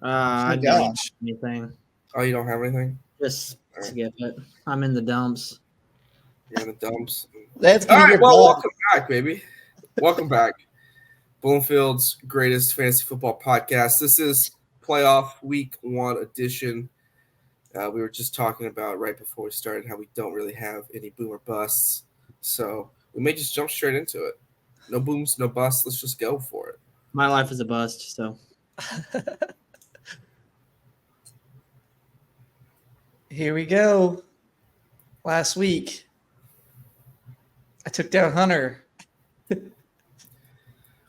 I Oh don't have gosh. anything. Oh, you don't have anything? Just All right. skip it. I'm in the dumps. You're in the dumps. That's All because right. you're Well, bald. welcome back, baby. Welcome back. Bloomfields' greatest fantasy football podcast. This is playoff week 1 edition. We were just talking about right before we started how we don't really have any boomer busts. So we may just jump straight into it. No booms, no busts. Let's just go for it. My life is a bust, so Here we go. Last week, I took down Hunter. That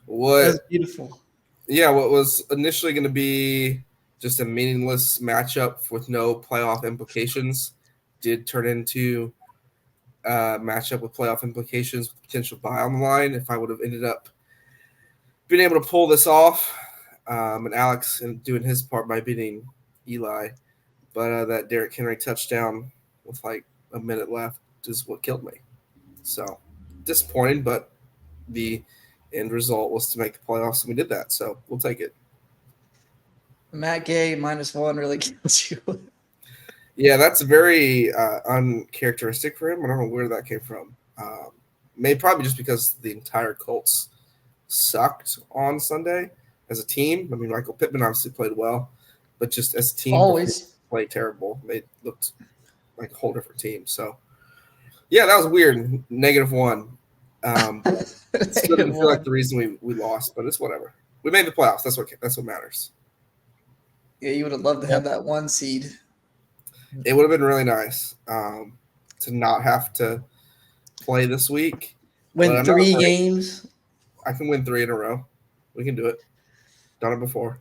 was What beautiful. what was initially going to be just a meaningless matchup with no playoff implications did turn into a matchup with playoff implications with potential buy on the line if I would have ended up being able to pull this off. And Alex doing his part by beating Eli. But that Derrick Henry touchdown with like a minute left is what killed me. So disappointing, but the end result was to make the playoffs, and we did that. So we'll take it. Matt Gay -1 really kills you. Yeah, that's very uncharacteristic for him. I don't know where that came from. Maybe probably just because the entire Colts sucked on Sunday as a team. I mean, Michael Pittman obviously played well, but just as a team, Always. played terrible. They looked like a whole different team. So, yeah, that was weird. -1. Still didn't feel like the reason we lost, but it's whatever. We made the playoffs. That's what matters. Yeah, you would have loved to have that 1 seed. It would have been really nice to not have to play this week. But Win I'm 3 not afraid. games. I can win 3 in a row. We can do it. Done it before.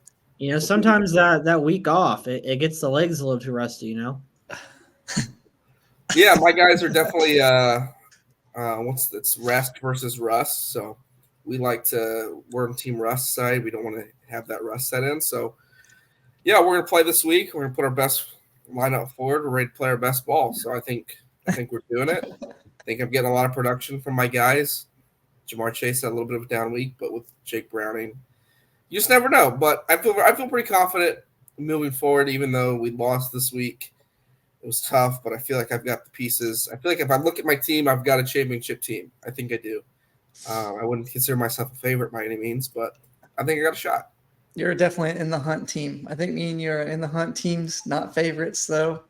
sometimes that week off it gets the legs a little too rusty. Yeah, my guys are definitely it's rest versus rust. So we're on Team Rust side. We don't want to have that rust set in. So yeah, we're gonna play this week. We're gonna put our best lineup forward. We're ready to play our best ball. So I think we're doing it. I think I'm getting a lot of production from my guys. Jamar Chase had a little bit of a down week, but with Jake Browning, you just never know. But I feel pretty confident moving forward, even though we lost this week. It was tough, but I feel like I've got the pieces. I feel like if I look at my team, I've got a championship team. I think I do. I wouldn't consider myself a favorite by any means, but I think I got a shot. You're definitely in the hunt team. I think me and you are in the hunt teams, not favorites, though.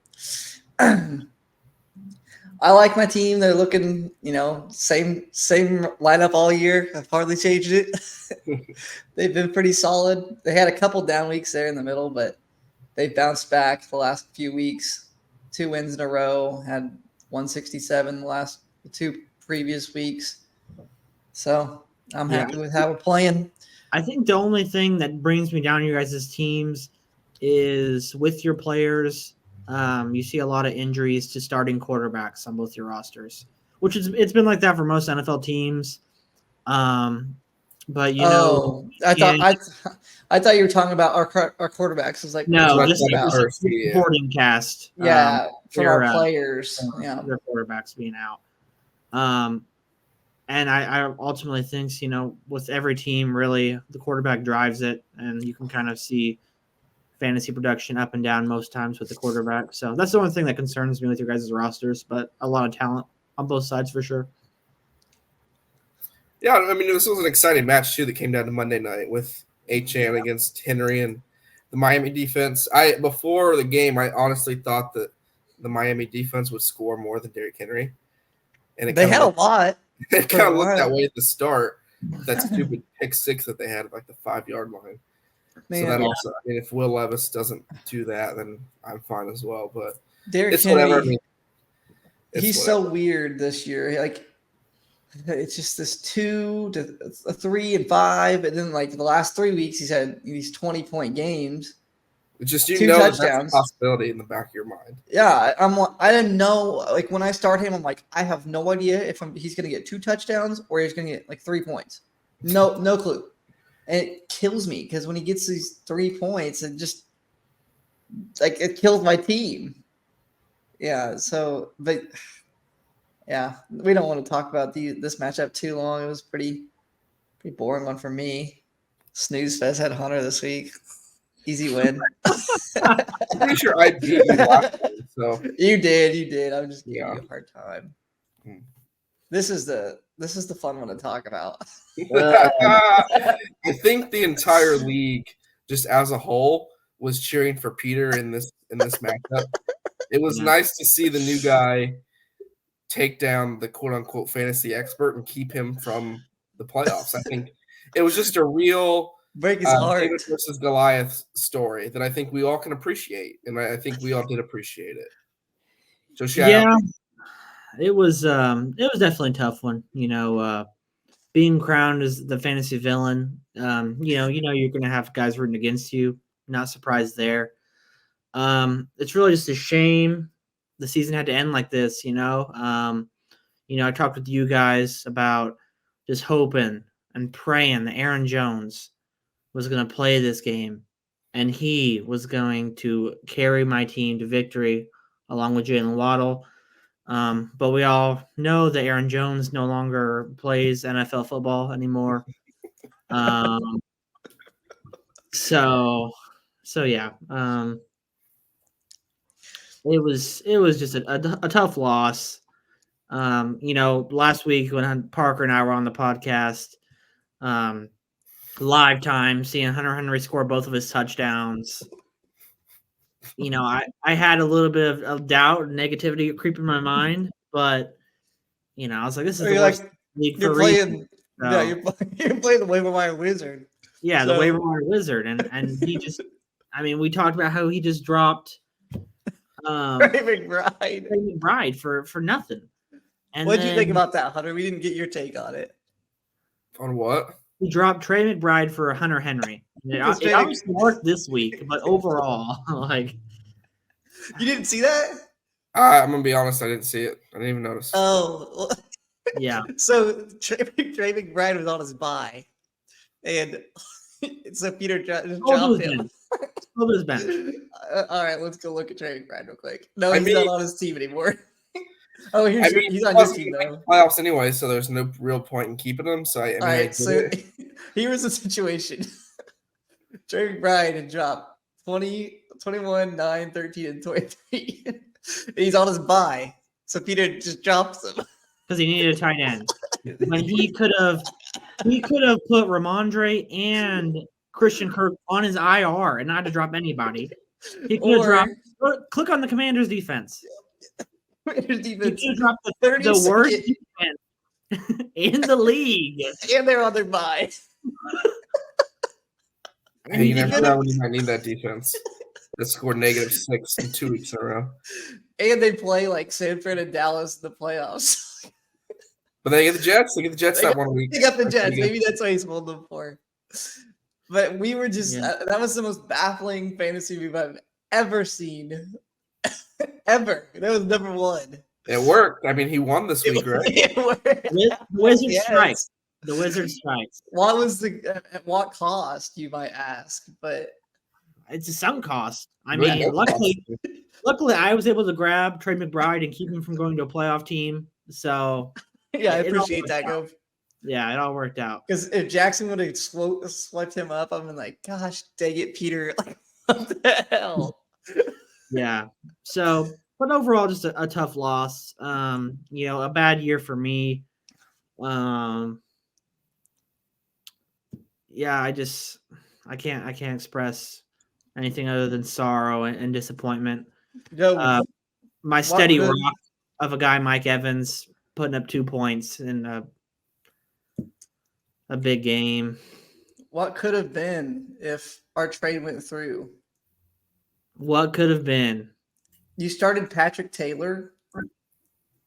I like my team. They're looking, same lineup all year. I've hardly changed it. They've been pretty solid. They had a couple down weeks there in the middle, but they bounced back the last few weeks. 2 wins in a row. Had 167 the 2 previous weeks. So I'm happy with how we're playing. I think the only thing that brings me down to your guys' teams is with your players. You see a lot of injuries to starting quarterbacks on both your rosters, which it's been like that for most NFL teams. But I thought you were talking about our quarterbacks. It's like no, just about supporting cast. For our players, their quarterbacks being out. And I ultimately think, with every team, really, the quarterback drives it, and you can kind of see fantasy production up and down most times with the quarterback. So that's the only thing that concerns me with your guys' rosters, but a lot of talent on both sides for sure. Yeah, I mean, this was an exciting match, too, that came down to Monday night with Achane against Henry and the Miami defense. Before the game, I honestly thought that the Miami defense would score more than Derrick Henry. And they had a lot. It kind of looked that way at the start. That stupid pick six that they had at like the 5-yard line. Man, so that also, I mean, if Will Levis doesn't do that, then I'm fine as well. But Derrick it's Henry, whatever. I mean, he's so weird this year. Like, it's just this 2 to 3 and 5, and then like the last 3 weeks he's had these 20-point games. It's just 2 touchdowns. That's a possibility in the back of your mind. Yeah, I didn't know. Like when I start him, I'm like, I have no idea if he's going to get 2 touchdowns or he's going to get like 3 points. No clue. And it kills me because when he gets these 3 points, it just like it kills my team. Yeah. So, but yeah, we don't want to talk about this matchup too long. It was pretty boring one for me. Snooze Fest had Hunter this week. Easy win. I'm pretty sure I beat you last time, so You did. I'm just giving Yeah. you a hard time. Hmm. This is the fun one to talk about. I think the entire league, just as a whole, was cheering for Peter in this matchup. It was Yeah. nice to see the new guy take down the quote unquote fantasy expert and keep him from the playoffs. I think it was just a real Break his heart. David versus Goliath story that I think we all can appreciate, and I think we all did appreciate it. So shout out. It was definitely a tough one. Being crowned as the fantasy villain. You're going to have guys rooting against you. Not surprised there. It's really just a shame the season had to end like this. I talked with you guys about just hoping and praying that Aaron Jones was going to play this game, and he was going to carry my team to victory along with Jalen Waddle. But we all know that Aaron Jones no longer plays NFL football anymore. So yeah. It was just a tough loss. Last week when Parker and I were on the podcast, live time, seeing Hunter Henry score both of his touchdowns. I had a little bit of doubt and negativity creep in my mind, but I was like, this is the worst league for You're a playing. reason. Yeah, So, you're playing the waiver wire wizard. yeah, So- the waiver wire wizard, and he just, we talked about how he just dropped Trey McBride. for nothing. And What'd you think about that, Hunter? We didn't get your take on it. On what? He dropped Trey McBride for Hunter Henry. It obviously worked this week, but overall, You didn't see that? I'm gonna be honest, I didn't see it. I didn't even notice. Oh, yeah. So Trey McBride was on his bye, and so Peter just dropped him. His bench. All right, let's go look at Trey McBride real quick. No, he's not on his team anymore. Oh, he's on your team though. Playoffs anyway, so there's no real point in keeping him. So All right, so here was the situation. Trey McBride had dropped 20, 21, 9, 13, and 23. He's on his bye. So Peter just drops him. Because he needed a tight end. When he could have put Ramondre and Christian Kirk on his IR and not had to drop anybody. He could have dropped. Click on the Commanders' defense. He could have dropped the worst defense in the league. And they're on their bye. Hey, you never know when you might need that defense. That scored -6 in 2 weeks in a row. And they play like San Fran and Dallas in the playoffs. But they get the Jets. They get the Jets that 1 week. They got the Jets. Maybe that's why he's holding them for. But we were just that was the most baffling fantasy move I've ever seen. Ever. That was number one. It worked. I mean, he won this week, right? It worked. The Wizard strikes. The Wizard strikes. What was at what cost, you might ask? But it's a sunk cost. I mean, luckily, I was able to grab Trey McBride and keep him from going to a playoff team. So yeah, I appreciate that, Gove. Yeah, it all worked out. Because if Jackson would have swept him up, I've been like, gosh, dang it, Peter. Like, what the hell? Yeah. So, but overall, just a tough loss. A bad year for me. Yeah, I can't express anything other than sorrow and disappointment. My steady rock of a guy, Mike Evans, putting up 2 points in a big game. What could have been if our trade went through? What could have been? You started Patrick Taylor.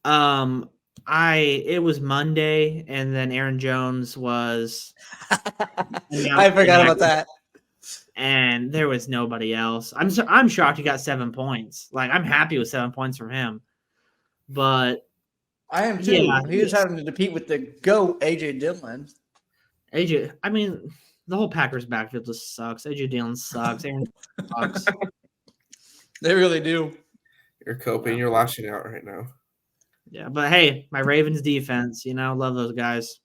It was Monday, and then Aaron Jones was. I forgot about that. And there was nobody else. I'm shocked he got 7 points. Like, I'm happy with 7 points from him. But I am too. Yeah, he was having to compete with the GOAT AJ Dillon. I mean, the whole Packers backfield just sucks. AJ Dillon sucks. Aaron sucks. They really do. You're coping. You're lashing out right now. Yeah, but hey, my Ravens defense, love those guys.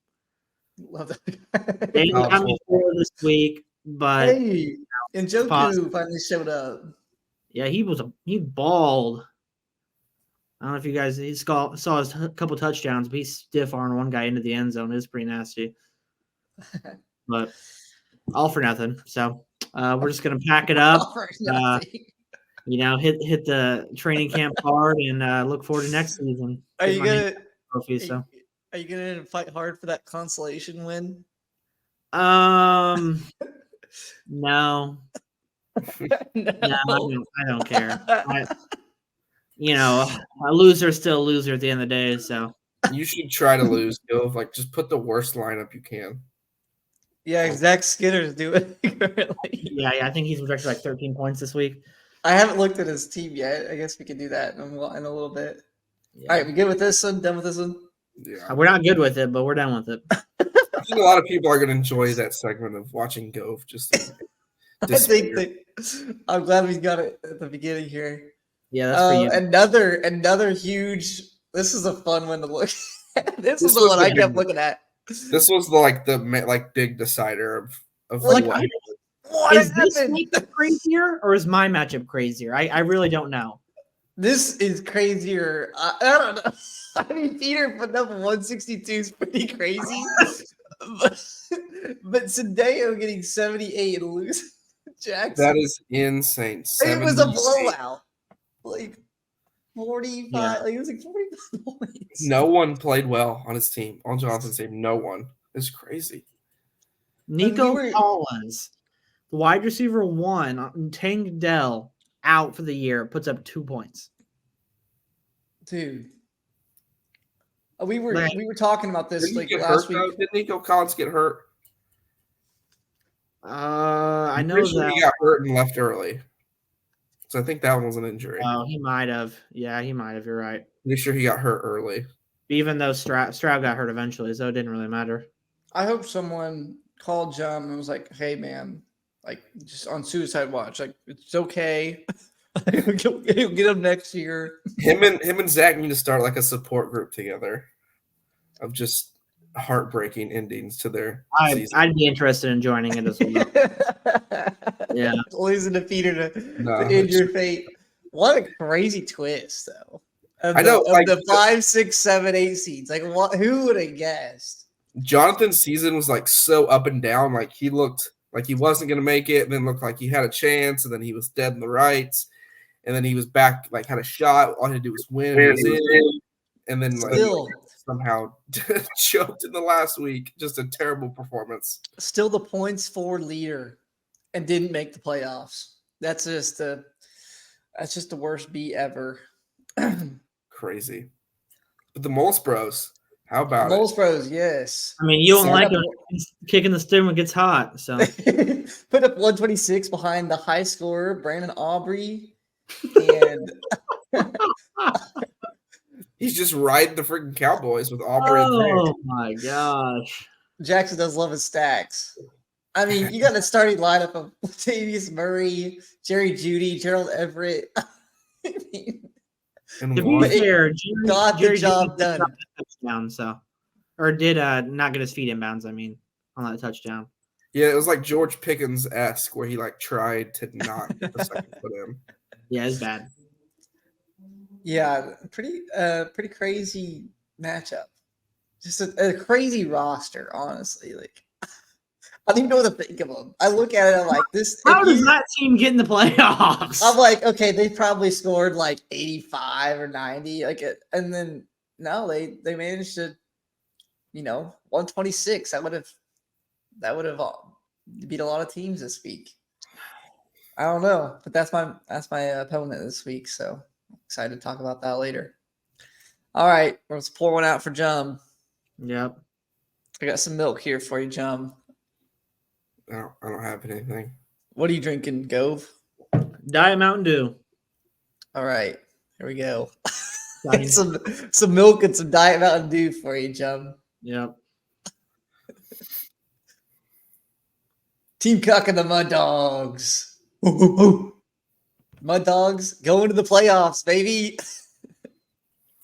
Love that. They didn't come before this week, but And Joku finally showed up. Yeah, he balled. I don't know if you guys saw his couple touchdowns, but he's stiff armed one guy into the end zone. It was pretty nasty. But all for nothing. So we're just gonna pack it up. All for nothing. Hit the training camp hard and look forward to next season. Are you gonna trophy? So are you gonna fight hard for that consolation win? no. No. I don't care. A loser's still a loser at the end of the day. So You should try to lose, Gove. Like, just put the worst lineup you can. Yeah, Zach Skinner's doing it currently. Yeah, I think he's projected like 13 points this week. I haven't looked at his team yet. I guess we can do that in a little bit. Yeah. All right, we good with this one? Done with this one? Yeah. We're not good with it, but we're done with it. I think a lot of people are going to enjoy that segment of watching Gove just. I'm glad we got it at the beginning here. Yeah, that's for you. Another huge. This is a fun one to look at. This is the one I kept looking at. This was the big decider of Like, what is this matchup crazier or is my matchup crazier? I really don't know. This is crazier. I don't know. I mean, Peter putting up 162 is pretty crazy, but Sendeo getting 78 and losing Jackson. That is insane. It was a blowout. Like 45. Yeah. Like it was like 45 points. No one played well on his team. On Jonathan's team, no one. It's crazy. Nico Collins, the wide receiver 1, Tank Dell, out for the year, puts up 2 points. Dude. We were talking about this like last week. Did Nico Collins get hurt? I know that he got hurt and left early. So I think that one was an injury. Oh, he might have. Yeah, he might have. You're right. Pretty sure he got hurt early. Even though Stroud got hurt eventually, so it didn't really matter. I hope someone called John and was like, "Hey, man, like just on suicide watch, like it's okay. You'll get him next year." Him and Zach need to start like a support group together of just heartbreaking endings to their season. I'd be interested in joining it as well. Yeah, losing to Peter to injured fate. What a crazy twist, though. I know, the 5, 6, 7, 8 seeds. Like, what? Who would have guessed? Jonathan's season was like so up and down. Like he looked like he wasn't going to make it, and then looked like he had a chance, and then he was dead in the rights, and then he was back, like had a shot. All he had to do was win, and then somehow choked in the last week. Just a terrible performance. Still the points for leader, and didn't make the playoffs. That's just the worst beat ever. Crazy. But the Moles Bros, how about Moles Bros? Yes. I mean, you don't like him kicking the steam when it gets hot. So put up 126 behind the high scorer Brandon Aubrey, and he's just riding the freaking Cowboys with Aubrey. Oh my gosh! Jackson does love his stacks. I mean, you got a starting lineup of Latavius Murray, Jerry Jeudy, Gerald Everett. I mean, to be fair, Jerry the job done. Touchdown, or did not get his feet in bounds. I mean, on that touchdown. Yeah, it was like George Pickens-esque where he like tried to not get the second foot in. Yeah, it's bad. Yeah, pretty crazy matchup. Just a crazy roster, honestly. Like, I don't even know what to think of them. I look at it, I'm like, this. How does that team get in the playoffs? I'm like, okay, they probably scored like 85 or 90, and then no, they managed to, 126. That would have beat a lot of teams this week. I don't know, but that's my opponent this week, so excited to talk about that later. All right, let's pour one out for Jum. Yep. I got some milk here for you, Jum. I don't have anything. What are you drinking, Gove? Diet Mountain Dew. All right, here we go. some milk and some Diet Mountain Dew for you, Jum. Yep. Team Cuck and the Mud Dogs. Mud Dogs going to the playoffs, baby.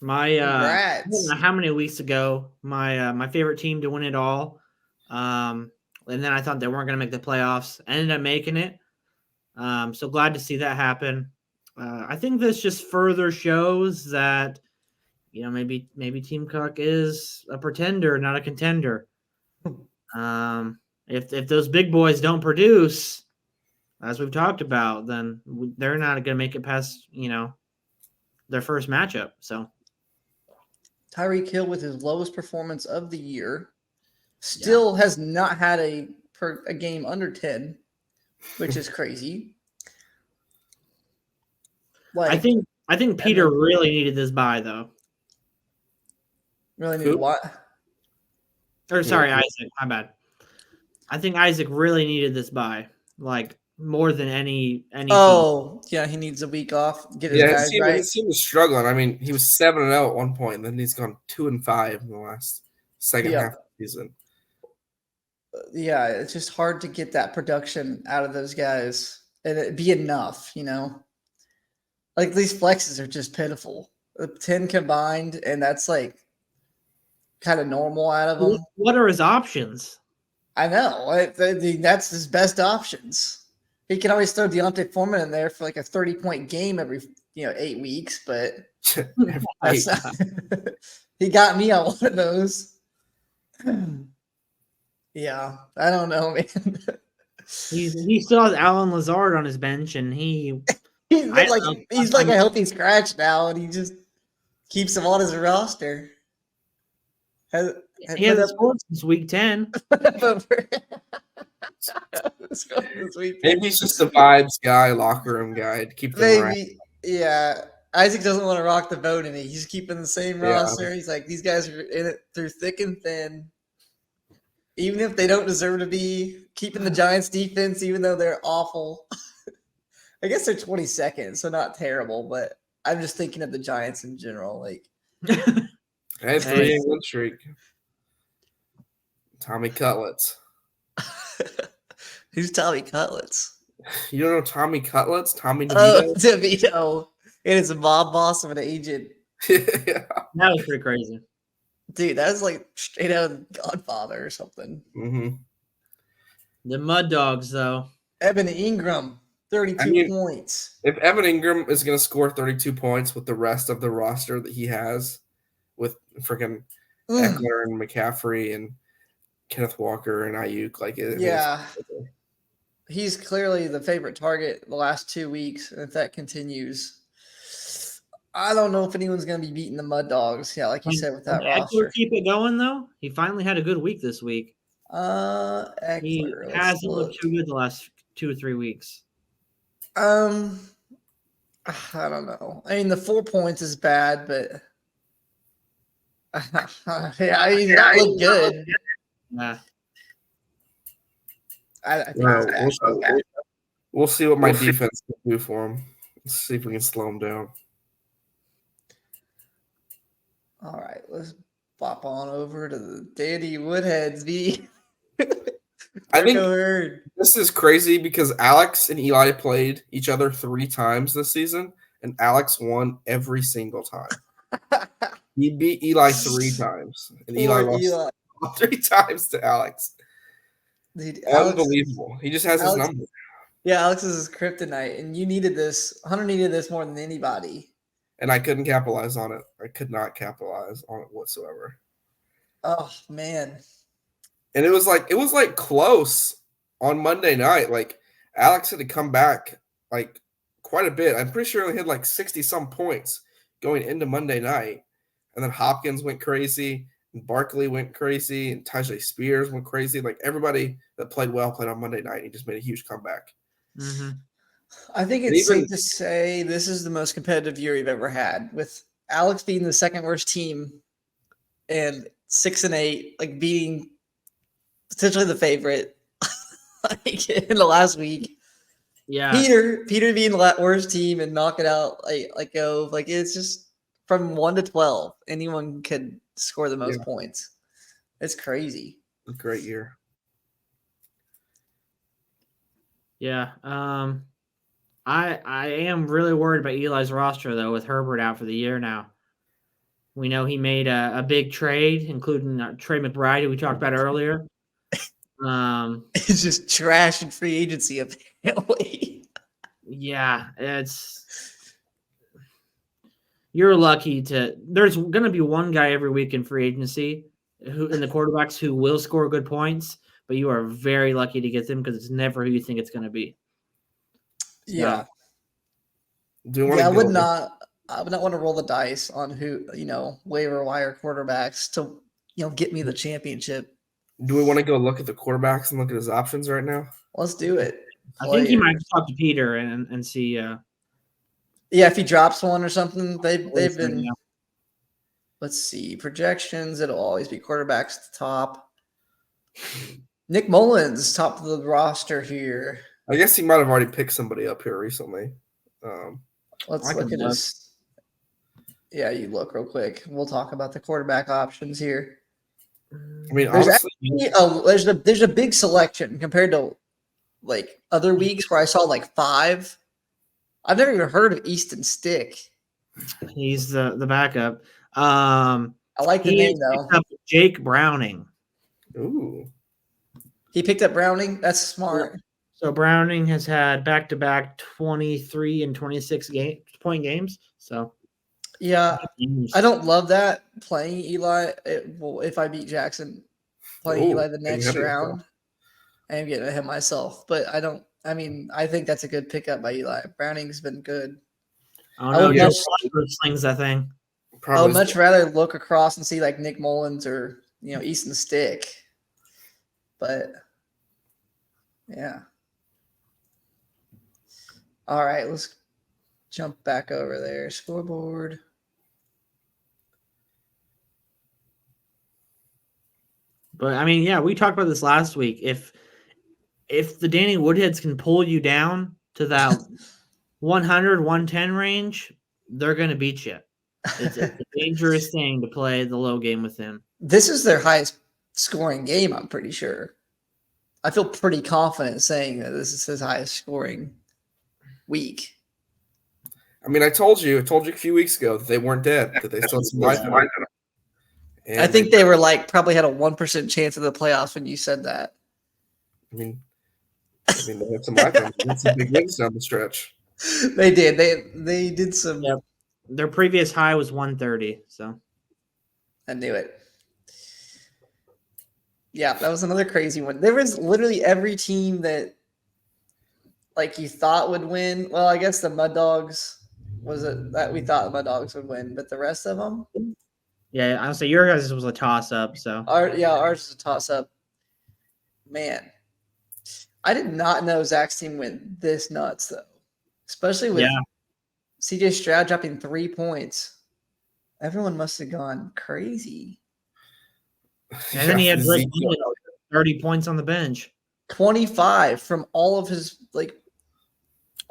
My I Congrats. don't know how many weeks ago, my favorite team to win it all. And then I thought they weren't going to make the playoffs. Ended up making it. So glad to see that happen. I think this just further shows that maybe Team Cook is a pretender, not a contender. If those big boys don't produce, as we've talked about, then they're not going to make it past their first matchup. So Tyreek Hill with his lowest performance of the year still has not had a game under 10, which is crazy. I think Peter really needed this bye though. Really needed what? Or sorry, Isaac. My bad. I think Isaac really needed this bye, like more than any. Oh, yeah, he needs a week off. Get his guys right. His team was struggling. I mean, he was 7-0 at one point, and then he's gone 2-5 in the last second half of the season. Yeah, it's just hard to get that production out of those guys and it be enough, Like these flexes are just pitiful. 10 combined, and that's like kind of normal out of them. What are his options? I know. That's his best options. He can always throw Deontay Foreman in there for like a 30-point game every 8 weeks, but he got me on one of those. Yeah, I don't know, man. He still has Alan Lazard on his bench, and he's like a healthy scratch now, and he just keeps him on his roster. He hasn't scored since week 10. Maybe he's just a vibes guy, locker room guy to keep them right. Yeah. Isaac doesn't want to rock the boat any. He's keeping the same roster. He's like, these guys are in it through thick and thin. Even if they don't deserve to be, keeping the Giants defense, even though they're awful. I guess they're 22nd, so not terrible, but I'm just thinking of the Giants in general. Like, hey, 3-win streak. Tommy Cutlets. Who's Tommy Cutlets? You don't know Tommy Cutlets? Tommy DeVito? Oh, DeVito. It is a mob boss of an agent. Yeah. That was pretty crazy. Dude, that was like straight out of Godfather or something. Mm-hmm. The Mud Dogs, though. Evan Ingram, 32 points. If Evan Ingram is going to score 32 points with the rest of the roster that he has, with freaking Eckler and McCaffrey and Kenneth Walker and Ayuk, he's clearly the favorite target the last 2 weeks. And if that continues, I don't know if anyone's going to be beating the Mud Dogs. Yeah, like you said, with that roster. Eckler keep it going though. He finally had a good week this week. Eckler, he hasn't looked too good the last 2 or 3 weeks. I don't know. I mean, the 4 points is bad, but that looked good. Yeah. I think we'll see what my defense can do for him. Let's see if we can slow him down. All right, let's pop on over to the Danny Woodheads. I think this is crazy because Alex and Eli played each other 3 times this season, and Alex won every single time. He beat Eli 3 times, and Eli lost 3 times to Alex. Dude, unbelievable. He just has his number. Yeah, Alex is his kryptonite, and you needed this. Hunter needed this more than anybody. And I couldn't capitalize on it. I could not capitalize on it whatsoever. Oh man. And it was like close on Monday night. Like Alex had to come back like quite a bit. I'm pretty sure he had like 60-some points going into Monday night. And then Hopkins went crazy, and Barkley went crazy, and Tajay Spears went crazy. Like everybody that played well played on Monday night. He just made a huge comeback. Mm-hmm. I think it's safe to say this is the most competitive year you've ever had, with Alex being the second worst team and 6-8, like being potentially the favorite like in the last week. Yeah, Peter being the worst team and knock it out like it's just from 1 to 12, anyone could score the most points. It's crazy. A great year. Yeah. I am really worried about Eli's roster, though, with Herbert out for the year now. We know he made a big trade, including Trey McBride, who we talked about earlier. It's just trash in free agency, apparently. Yeah, you're lucky to. There's going to be one guy every week in free agency who in the quarterbacks who will score good points, but you are very lucky to get them because it's never who you think it's going to be. So, Yeah. Do you want Yeah, to I go? would not. I would not want to roll the dice on who waiver wire quarterbacks to get me the championship. Do we want to go look at the quarterbacks and look at his options right now? Let's do it. I think he Play it. might talk to Peter and see. Yeah, if he drops one or something, they've been. Yeah. Let's see projections. It'll always be quarterbacks at the top. Nick Mullins, top of the roster here. I guess he might have already picked somebody up here recently. Let's I look can at look. his. Yeah, you look real quick. We'll talk about the quarterback options here. I mean, There's honestly, there's a big selection compared to like other weeks where I saw like 5. I've never even heard of Easton Stick. He's the backup. I like the He name though. picked up Jake Browning. ooh, He picked up Browning. That's smart. So Browning has had back-to-back 23 and 26 point games. So Yeah, I don't love that playing Eli. If I beat Jackson, playing Eli the next round, I am getting ahead of myself. But I don't. I mean, I think that's a good pickup by Eli. Browning's been good. I don't know. Joe Flacco slings that thing. I would much rather look across and see like Nick Mullins or Easton Stick. But yeah. All right, let's jump back over there. Scoreboard. But I mean, yeah, we talked about this last week. If the Danny Woodheads can pull you down to that 100, 110 range, they're going to beat you. It's a dangerous thing to play the low game with him. This is their highest scoring game, I'm pretty sure. I feel pretty confident saying that this is his highest scoring week. I mean, I told you a few weeks ago that they weren't dead, that they still had some life in them. And I think they were probably had a 1% chance of the playoffs when you said that. I mean, they had some life in them. They had some big wins down the stretch. They did. They did some. Yep. Their previous high was 130. So I knew it. Yeah, that was another crazy one. There was literally every team that you thought would win. Well, I guess the Mud Dogs was it that we thought the Mud Dogs would win, but the rest of them. yeah, honestly, your guys was a toss up. So ours is a toss up. Man, I did not know Zach's team went this nuts though, especially with CJ Stroud dropping 3 points. Everyone must have gone crazy. And then he had 30 points on the bench. 25 from all of his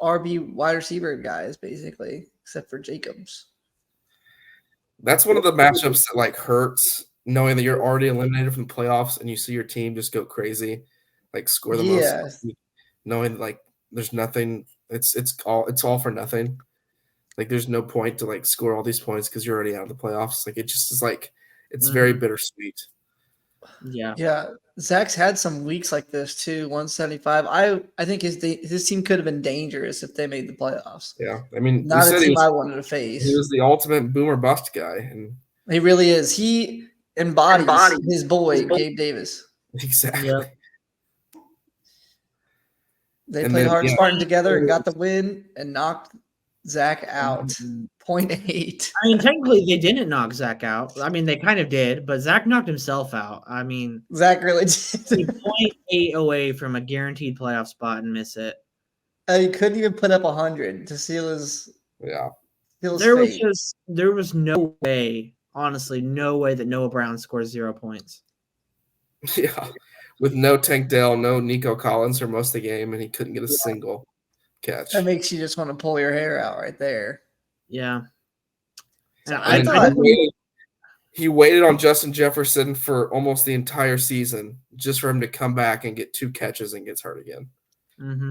RB wide receiver guys, basically, except for Jacobs. That's one of the matchups that hurts, knowing that you're already eliminated from the playoffs and you see your team just go crazy, score the most, knowing there's nothing. It's all for nothing. There's no point to score all these points because you're already out of the playoffs. It just is it's very bittersweet. Yeah. Zach's had some weeks like this too. 175. I think his team could have been dangerous if they made the playoffs. Yeah, I mean, not a team I wanted to face. He was the ultimate boomer bust guy, and he really is. He embodies his boy Gabe Davis. Exactly. Yep. They played hard Spartan together and got the win and knocked Zach out. 0.8. I mean, technically, they didn't knock Zach out. I mean, they kind of did, but Zach knocked himself out. I mean, Zach really did. 0.8 away from a guaranteed playoff spot and miss it. He couldn't even put up 100 to seal his. Yeah. There was no way, honestly, no way that Noah Brown scores 0 points. Yeah. With no Tank Dell, no Nico Collins for most of the game, and he couldn't get a single catch. That makes you just want to pull your hair out right there. Yeah. And I thought he waited on Justin Jefferson for almost the entire season just for him to come back and get 2 catches and gets hurt again. Mm-hmm.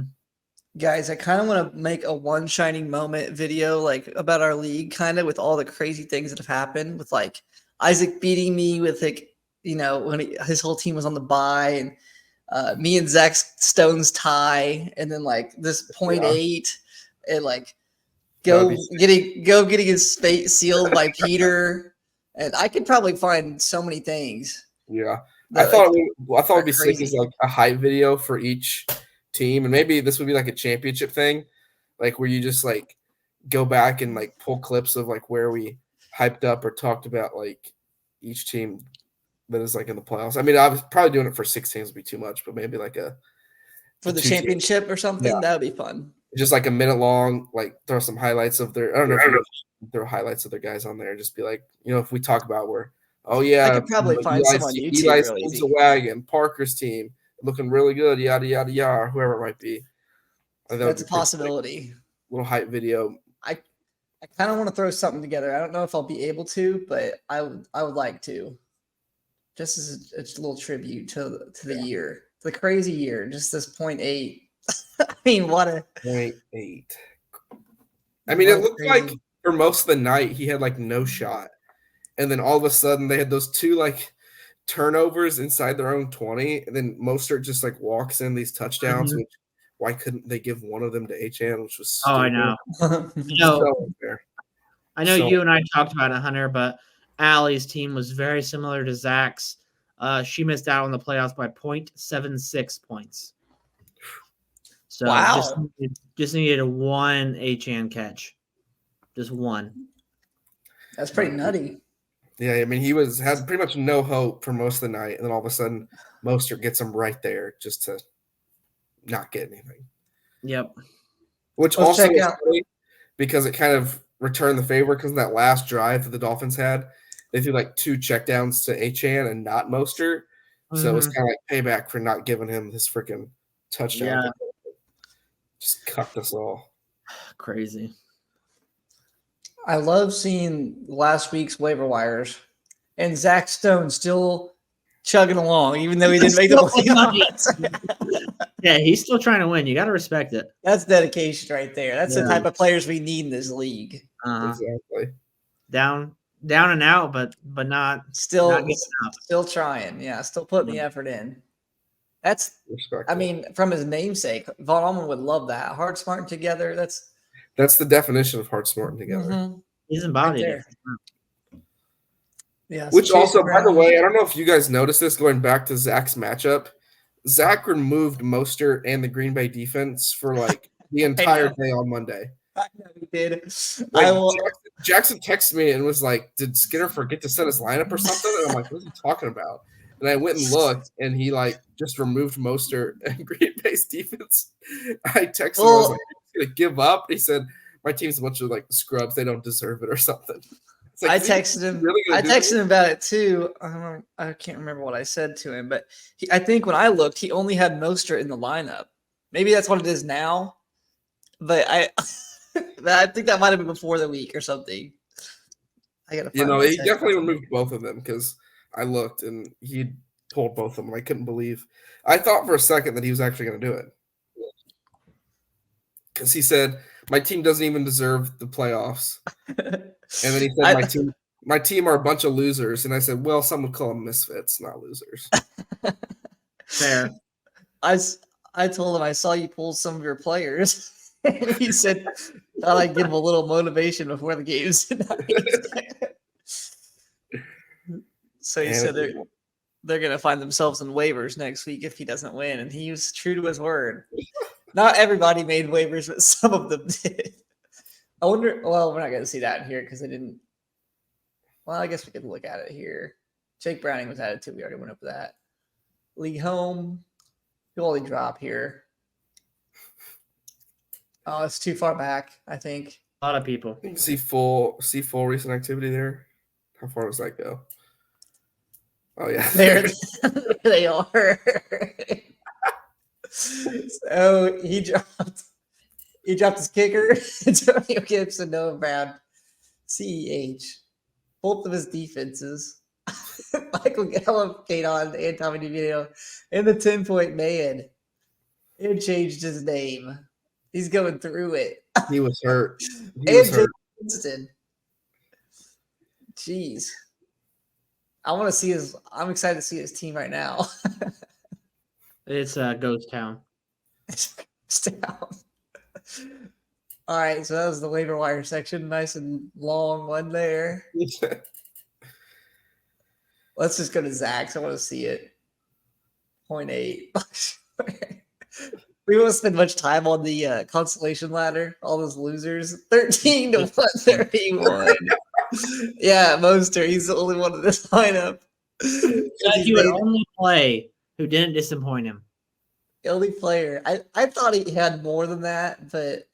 Guys, I kind of want to make a one shining moment video about our league, kind of with all the crazy things that have happened with Isaac beating me with when his whole team was on the bye, and me and Zach Stone's tie, and then this 0.8 and like That'd getting his face sealed by Peter, and I could probably find so many things. Yeah, that, I thought like, it'd be sick crazy. as like a hype video for each team, and maybe this would be like a championship thing, like where you just like go back and like pull clips of like where we hyped up or talked about like each team that is like in the playoffs. I mean, I was probably doing it for 6 teams would be too much, but maybe like for the 2 teams. championship or something. Yeah. That would be fun. Just like a minute long, like throw some highlights of their. I don't know if you throw highlights of their guys on there. Just be like, if we talk about where, oh yeah, I could probably find some on YouTube Eli's real team's easy. a wagon, Parker's team looking really good, yada yada yada, or whoever it might be. That's a possibility. Little hype video. I kind of want to throw something together. I don't know if I'll be able to, but I would like to. Just as a little tribute to the year, the crazy year, just this 0.8. I mean, what a 0.8. I mean, it looked like for most of the night he had like no shot, and then all of a sudden they had those 2 like turnovers inside their own 20, and then Mostert just like walks in these touchdowns. Mhm. Which why couldn't they give one of them to HN? Which was Oh, I stupid. know. So unfair. I know So- you and I talked about it, Hunter, but Allie's team was very similar to Zach's. She missed out on the playoffs by 0.76 points. So Wow. just needed a 1 HN catch. Just 1. That's pretty nutty. Yeah, I mean, he had pretty much no hope for most of the night, and then all of a sudden, Mostert gets him right there just to not get anything. Yep. Which Let's also check was out- funny because it kind of returned the favor because in that last drive that the Dolphins had, they threw like 2 checkdowns to Achane and not Mostert. So it was kind of like payback for not giving him his freaking touchdown. Yeah. Just cucked us all. Crazy. I love seeing last week's waiver wires and Zach Stone still chugging along, even though he didn't make the playoffs. Yeah, he's still trying to win. You got to respect it. That's dedication right there. That's the Yeah. type of players we need in this league. Exactly. Down and out, but not Still, not giving up. still trying. Yeah, still putting the effort in. That's, Respect. I mean, from his namesake, Von Allman would love that. Hard, smart, and together. That's the definition of hard, smart, and together. Mhm. He's embodied Right it. Yeah. Which so also, Chase by the Brown- way, I don't know if you guys noticed this going back to Zach's matchup. Zach removed Mostert and the Green Bay defense for like the entire day on Monday. I know he did. Like, I will. Jackson texted me and was like, "Did Skinner forget to set his lineup or something?" And I'm like, "What is he talking about?" And I went and looked, and he like just removed Mostert and Green Bay's defense. I texted him, I was like, "He's gonna give up." He said, "My team's a bunch of like scrubs; they don't deserve it or something." It's like, I "Is he texted him. really gonna I do texted this?" him about it too. I can't remember what I said to him, but I think when I looked, he only had Mostert in the lineup. Maybe that's what it is now, but I think that might have been before the week or something. I gotta. You find know, my he text. definitely removed both of them because I looked and he pulled both of them. I couldn't believe. I thought for a second that he was actually going to do it because he said my team doesn't even deserve the playoffs, and then he said my team are a bunch of losers, and I said, well, some would call them misfits, not losers. Fair. I told him I saw you pull some of your players. And he said, thought I'd give him a little motivation before the games tonight. So he said they're going to find themselves in waivers next week if he doesn't win. And he was true to his word. Not everybody made waivers, but some of them did. I wonder, well, we're not going to see that in here because they didn't. Well, I guess we could look at it here. Jake Browning was added too. We already went up that. League home. He'll only drop here. Oh, it's too far back, I think. A lot of people. See full recent activity there. How far does that go? Oh yeah, There they are. So he dropped his kicker, Antonio Gibson, Noah Brown, CEH. Both of his defenses. Michael Gallup, Kadon, and Tommy DeVito, and the 10-point man. It changed his name. He's going through it. He was hurt. And Winston. Jeez. I'm excited to see his team right now. It's a ghost town. It's down. All right, so that was the waiver wire section. Nice and long one there. Let's just go to Zach's. I want to see it. 0.8. We won't spend much time on the consolation ladder. All those losers. 13 to 131. Yeah, Moster. He's the only one in this lineup. Like he would only play who didn't disappoint him. The only player. I thought he had more than that, but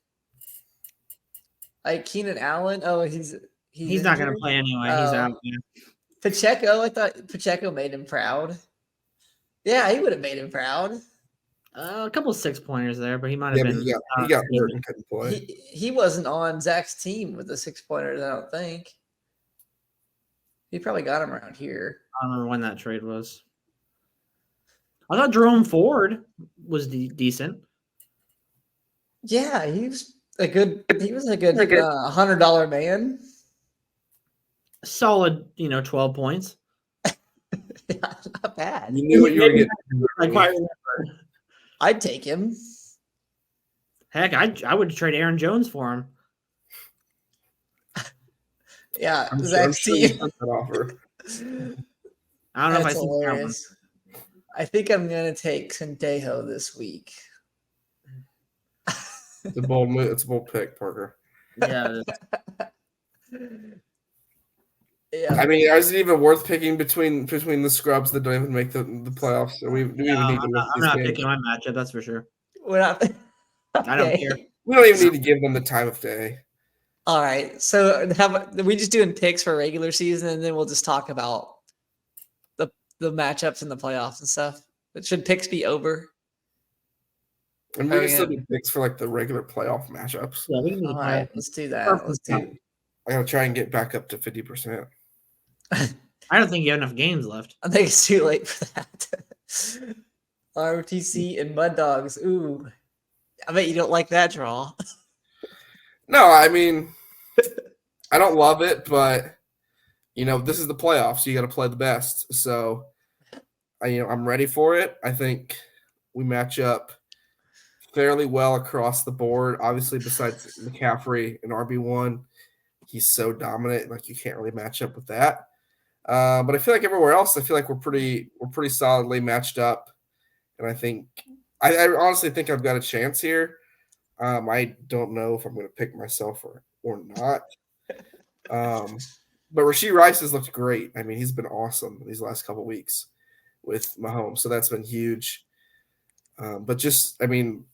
like Keenan Allen. Oh, he's not going to play anyway. He's out. Yeah. Pacheco. I thought Pacheco made him proud. Yeah, he would have made him proud. A couple 6-pointers there, but he might have been. He got hurt and couldn't play. He wasn't on Zach's team with the 6-pointers, I don't think. He probably got him around here. I don't remember when that trade was. I thought Jerome Ford was decent. Yeah, he was a good $100 man. Solid, 12 points. Yeah, not bad. You knew what you were getting. I quite remember. I'd take him. Heck, I would trade Aaron Jones for him. Yeah, I'm Zach's sure you team. took that offer. I don't know if I That's see that one. hilarious. I think I'm gonna take Sandejo this week. It's a bold move. It's a bold pick, Parker. Yeah, Yeah, I mean, is it even worth picking between the scrubs that don't even make the playoffs? Do we even need to I'm look at not these games? picking my matchup. That's for sure. we're not. I don't Okay. care. We don't even need to give them the time of day. All right. So how about we just doing picks for regular season, and then we'll just talk about the matchups in the playoffs and stuff. But should picks be over? And we can still do picks for like the regular playoff matchups. Yeah, we can do All the right, playoff. let's do that. Perfect. Let's do. I gotta try and get back up to 50%. I don't think you have enough games left. I think it's too late for that. ROTC and Mud Dogs. Ooh, I bet you don't like that draw. No, I mean, I don't love it, but this is the playoffs. You got to play the best. So, I'm ready for it. I think we match up fairly well across the board. Obviously, besides McCaffrey and RB1, he's so dominant. Like you can't really match up with that. But I feel like everywhere else, I feel like we're pretty solidly matched up. And I think I honestly think I've got a chance here. I don't know if I'm going to pick myself or not. But Rashee Rice has looked great. I mean, he's been awesome these last couple weeks with Mahomes, so that's been huge. But just, I mean,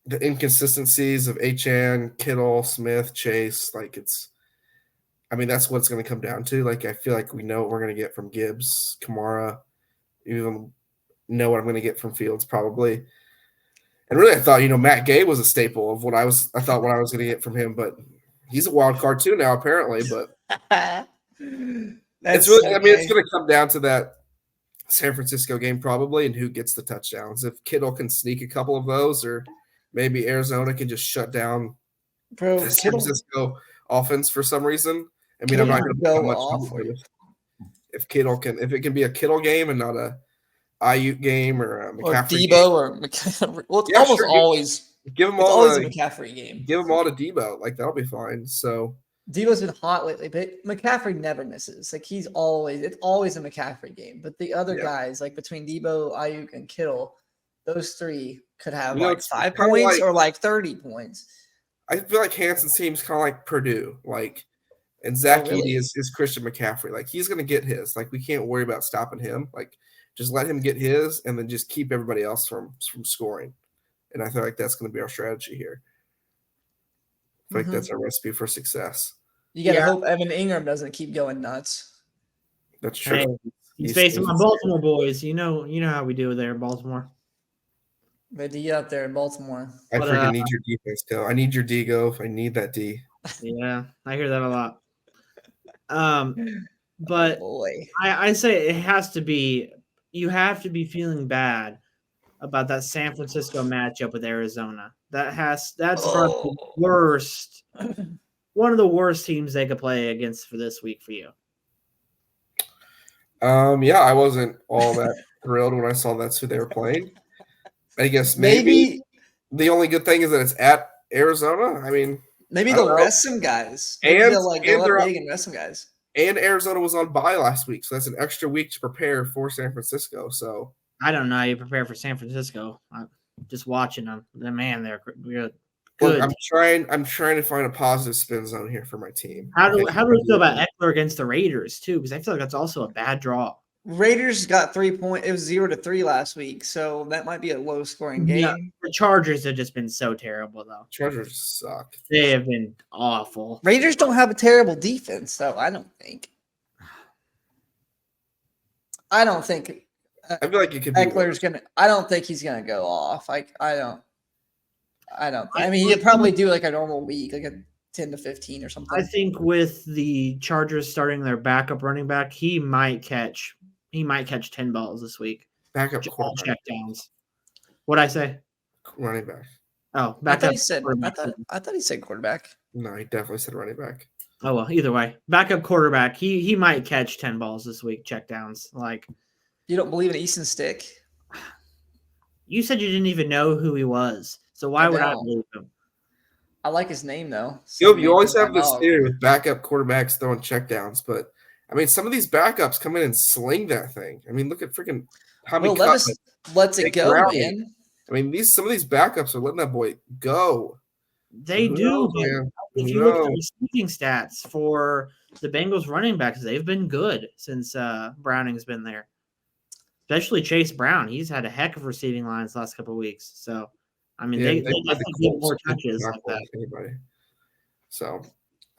the inconsistencies of Achane, Kittle, Smith, Chase, that's what it's going to come down to. Like, I feel like we know what we're going to get from Gibbs, Kamara, even know what I'm going to get from Fields probably. And really, I thought, Matt Gay was a staple of what I thought what I was going to get from him, but he's a wild card too now, apparently. But it's really, it's going to come down to that San Francisco game probably and who gets the touchdowns. If Kittle can sneak a couple of those, or maybe Arizona can just shut down the San Francisco offense for some reason. I mean, I'm not going to go much off if it can be a Kittle game and not a Ayuk game or a McCaffrey Debo or McCaffrey. Well, it's almost always give them all always a McCaffrey game. Give them all to Debo. Like that'll be fine. So Debo's been hot lately, but McCaffrey never misses. Like it's always a McCaffrey game. But the other guys, like between Debo, Ayuk, and Kittle, those three could have 5 points or 30 points. I feel like Hanson's team's kind of like Purdue, and Zach Edey is Christian McCaffrey. Like he's gonna get his. Like we can't worry about stopping him. Like just let him get his, and then just keep everybody else from scoring. And I feel like that's going to be our strategy here. I feel like that's our recipe for success. You got to hope Evan Ingram doesn't keep going nuts. That's true. Hey, he's facing my Baltimore boys. You know how we do there in Baltimore. But D up there in Baltimore. I freaking need your defense, though. I need your D go. I need that D. Yeah, I hear that a lot. But I say it has to be. You have to be feeling bad about that San Francisco matchup with Arizona. That's the worst. One of the worst teams they could play against for this week for you. Yeah, I wasn't all that thrilled when I saw that's who they were playing. I guess maybe the only good thing is that it's at Arizona. I mean, Maybe I don't they'll know. rest some guys. Maybe And- they'll like and go they're up up- big and rest some guys. And Arizona was on bye last week, so that's an extra week to prepare for San Francisco. So I don't know how you prepare for San Francisco. I'm just watching them. Man, they're good. look, I'm trying to find a positive spin zone here for my team. How do we feel about Eckler against the Raiders too? Because I feel like that's also a bad draw. Raiders got 3 points. It was 0-3 last week, so that might be a low scoring game. Yeah, the Chargers have just been so terrible, though. Chargers suck. They have been awful. Raiders don't have a terrible defense, though. I don't think. I I feel like it could be Eckler's gonna. I don't think he's gonna go off. I don't. I mean, he'd probably do like a normal week, like a 10 to 15 or something. I think with the Chargers starting their backup running back, he might catch 10 balls this week. backup All quarterback, check downs. What'd I say? running back. Oh, I backup. thought he said. quarterback. I thought he said quarterback. No, he definitely said running back. Oh well, either way, backup quarterback. He might catch 10 balls this week. Check downs. Like You don't believe in Easton Stick? you said, you didn't even know who he was. So why would I don't. believe him? I like his name though. You always have this dog. theory with backup quarterbacks throwing checkdowns, but I mean, some of these backups come in and sling that thing. I mean, look at freaking Tommy Well, Cutman. let's it Jake go, Browning. man. I mean, some of these backups are letting that boy go. They Who do. knows, But man? if Who you look at the knows? receiving stats for the Bengals running backs, they've been good since Browning's been there. Especially Chase Brown. He's had a heck of receiving lines the last couple of weeks. So, I mean, Yeah, they played the definitely get Colts, more so touches not like going that. to anybody. So,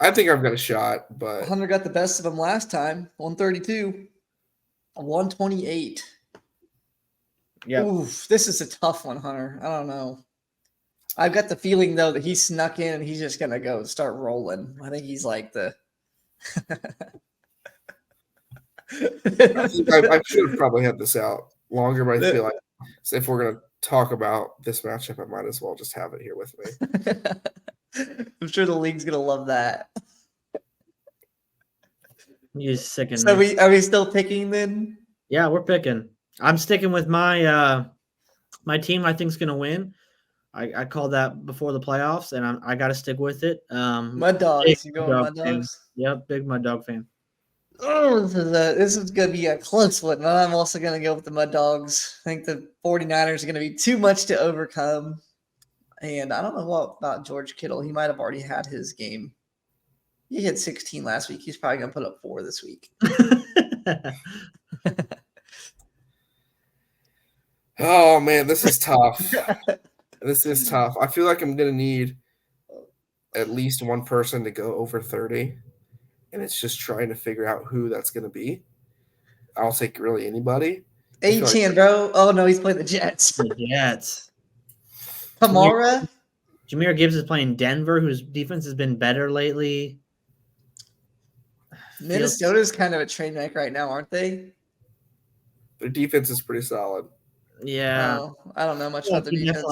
I think I've got a shot, but Hunter got the best of him last time, 132, 128. Yeah. Oof, this is a tough one, Hunter. I don't know. I've got the feeling though that he snuck in and he's just gonna go start rolling. I think he's like the. I should have probably had this out longer, but I feel like if we're going to talk about this matchup, I might as well just have it here with me. I'm sure the league's gonna love that. You sicking So me. are we still picking then? Yeah, we're picking. I'm sticking with my my team. I think is going to win. I called that before the playoffs, and I got to stick with it. Mud dogs. You going Mud fan. dogs? Yep, big Mud Dog fan. Oh, this is going to be a close one. And I'm also going to go with the Mud Dogs. I think the 49ers are going to be too much to overcome. And I don't know what about George Kittle. He might have already had his game. He hit 16 last week. He's probably going to put up 4 this week. Oh, man, this is tough. This is tough. I feel like I'm going to need at least one person to go over 30. And it's just trying to figure out who that's going to be. I'll take really anybody. A-Chan, bro. Oh, no, he's playing the Jets. The Jets. Kamara. Jahmyr Gibbs is playing Denver, whose defense has been better lately. Minnesota's kind of a train wreck right now, aren't they? Their defense is pretty solid. Yeah. Oh, I don't know much Yeah, about their defense.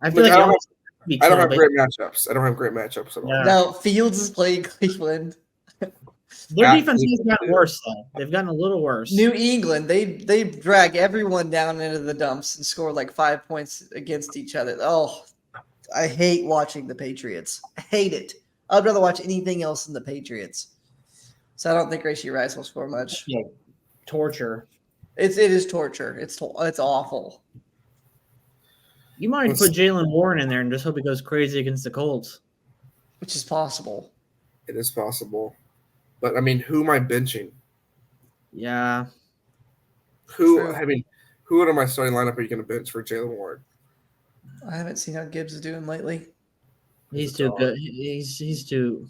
I feel Look, like I don't have great matchups. I don't have great matchups at all. Yeah. No, Fields is playing Cleveland. their defense has Cleveland, gotten too. worse, though. They've gotten a little worse. New England, they drag everyone down into the dumps and score like 5 points against each other. Oh, I hate watching the Patriots. I hate it. I'd rather watch anything else than the Patriots. So I don't think Rashee Rice will score much. Yeah. Torture. It is torture. It's awful. You might put Jalen Warren in there and just hope he goes crazy against the Colts. Which is possible. It is possible. But, I mean, who am I benching? Yeah. True. Who out of my starting lineup are you going to bench for Jalen Warren? I haven't seen how Gibbs is doing lately. He's too good. He's too.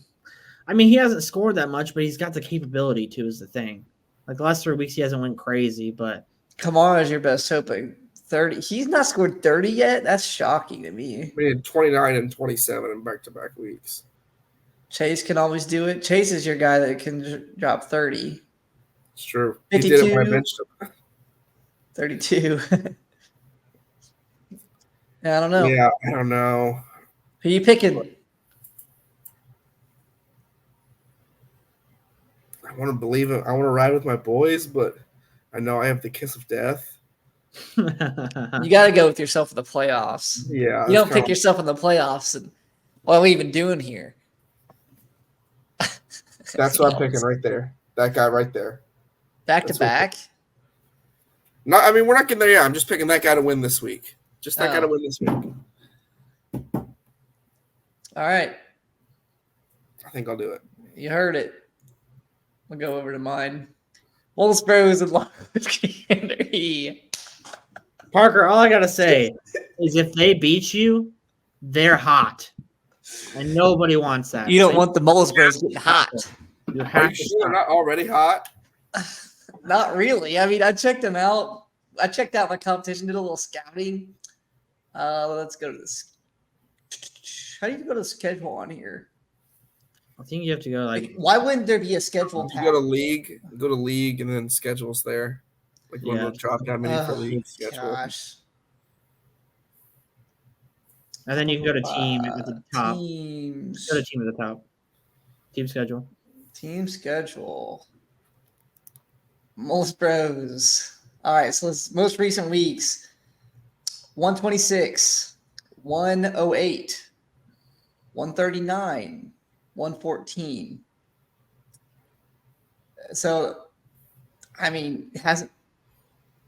I mean, he hasn't scored that much, but he's got the capability to. Is the thing. Like the last 3 weeks, he hasn't went crazy, but Kamara is your best hope. 30. He's not scored 30 yet. That's shocking to me. I mean, 29 and 27 in back-to-back weeks. Chase can always do it. Chase is your guy that can drop 30. It's true. He did it when I 52. benched him. 32. Yeah, I don't know. Yeah, I don't know. Who you picking? I want to believe it. I want to ride with my boys, but I know I have the kiss of death. You got to go with yourself in the playoffs. Yeah. You don't pick yourself in the playoffs and What are we even doing here? That's what I'm picking right there. That guy right there. Back to That's what- back. No, I mean we're not getting there yet. I'm just picking that guy to win this week. Just that guy to win this week. All right. I think I'll do it. You heard it. We'll go over to mine. Wolves Bros and Large Canary. Parker, all I gotta say is if they beat you, they're hot, and nobody wants that. You don't So want the Mullis Bros getting hot. You Are have you to sure they're stop. not already hot? Not really. I mean, I checked them out. I checked out my competition, did a little scouting. Let's go to this. How do you go to the schedule on here? I think you have to go like Why wouldn't there be a schedule You tab? go to league, and then schedules there. Like one Yeah. little drop down menu for league schedule. Gosh. and then you can go to team at the top. Teams. Go to team at the top. Team schedule. Team schedule. Mullis Bros. All right, so let's most recent weeks. 126, 108, 139, 114. So, I mean, it hasn't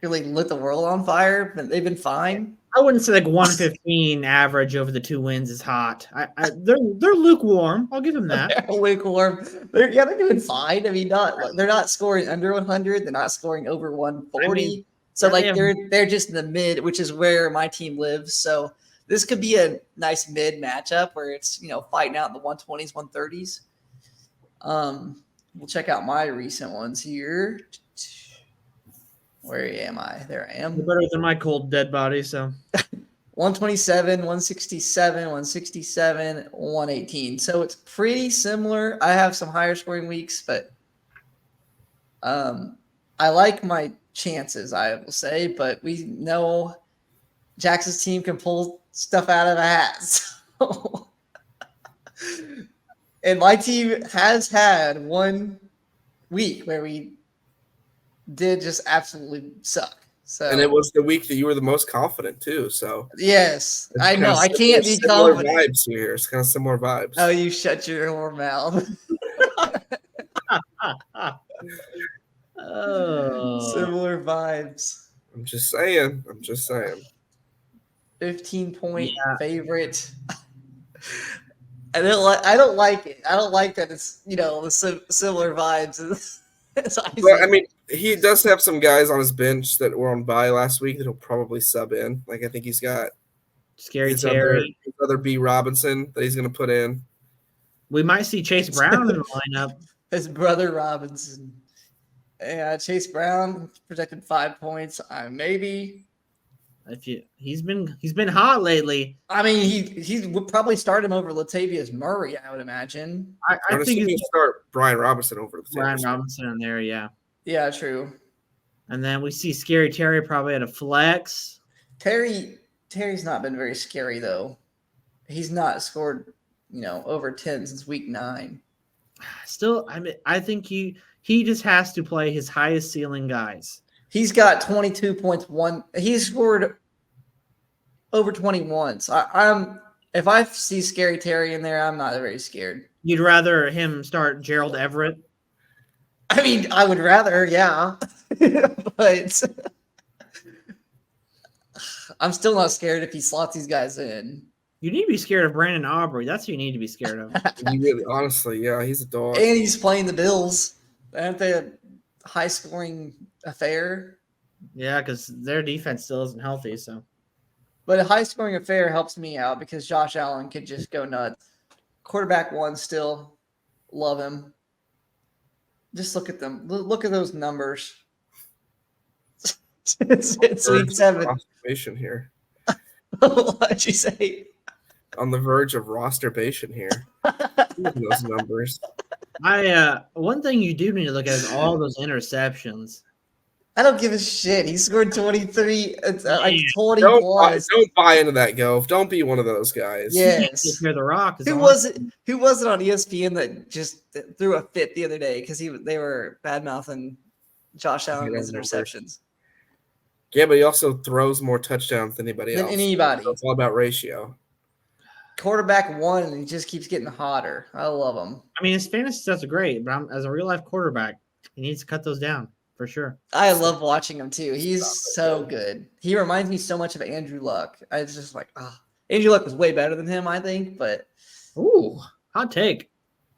really lit the world on fire, but they've been fine. I wouldn't say like 115 average over the 2 wins is hot. They're lukewarm. I'll give them that. They're lukewarm. They're doing fine. I mean, they're not scoring under 100. They're not scoring over 140. I mean, so yeah, like they they're just in the mid, which is where my team lives. So this could be a nice mid matchup where it's fighting out in the 120s, 130s. We'll check out my recent ones here. Where am I? There I am. They're better than my cold dead body. So 127, 167, 167, 118. So it's pretty similar. I have some higher scoring weeks, but I like my chances, I will say. But we know Jackson's team can pull stuff out of a hat. So and my team has had one week where we did just absolutely suck. So And it was the week that you were the most confident too. So yes, it's I kinda know I similar- can't be similar confident. vibes here. It's kind of similar vibes. Oh, you shut your whore mouth. oh, Similar vibes. I'm just saying. 15-point Yeah. favorite. I don't like it. I don't like that it's the similar vibes. Well, I mean, he does have some guys on his bench that were on bye last week that'll probably sub in. Like I think he's got Scary his Terry. other B Robinson that he's going to put in. We might see Chase Brown in the lineup. His brother Robinson. Yeah, Chase Brown projected 5 points. Maybe. He's been hot lately. I mean, he would probably start him over Latavius Murray, I would imagine. I I'm think assuming he's you start Brian Robinson over the Brian Robinson in there, yeah. Yeah, true. And then we see Scary Terry probably at a flex. Terry's not been very scary though. He's not scored, over 10 since week 9. Still, I think he just has to play his highest ceiling guys. He's got 22 points. He's scored over 21. So if I see Scary Terry in there, I'm not very scared. You'd rather him start Gerald Everett? I mean, I would rather, yeah. But I'm still not scared if he slots these guys in. You need to be scared of Brandon Aubrey. That's who you need to be scared of. He really, honestly, yeah, he's a dog. And he's playing the Bills. Aren't they a high-scoring affair? Yeah, because their defense still isn't healthy. So But a high-scoring affair helps me out because Josh Allen could just go nuts. Quarterback 1 still. Love him. Just look at them. Look at those numbers. it's week 7. Rosterbation here. What'd you say? On the verge of rosterbation here. Look at those numbers. One thing you do need to look at is all those interceptions. I don't give a shit. He scored 23. It's like 20 Don't plus. buy into that, Gove. Don't be one of those guys. Yes. Hear the rock. Who was it on ESPN that just threw a fit the other day because they were bad mouthing Josh Allen and his interceptions Yeah, but he also throws more touchdowns than anybody than else. anybody. So it's all about ratio. quarterback 1, and he just keeps getting hotter. I love him. I mean, his fantasy stats are great, but as a real life quarterback, he needs to cut those down for sure. I love watching him too. He's so good. He reminds me so much of Andrew Luck. I was just like, Andrew Luck was way better than him, I think. But ooh, hot take.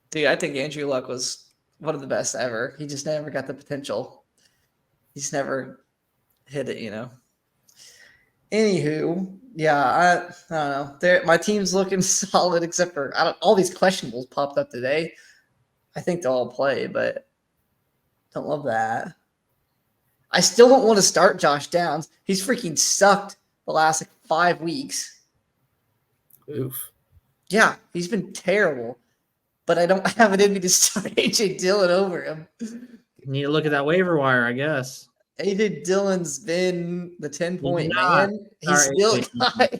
Dude, I think Andrew Luck was one of the best ever. He just never got the potential. He's never hit it, Anywho, yeah, I don't know. My team's looking solid, except for all these questionables popped up today. I think they'll all play, but don't love that. I still don't want to start Josh Downs. He's freaking sucked the last 5 weeks. Oof. Yeah, he's been terrible. But I don't have it in me to start AJ Dillon over him. You need to look at that waiver wire, I guess. AJ Dillon's been the 10-point man.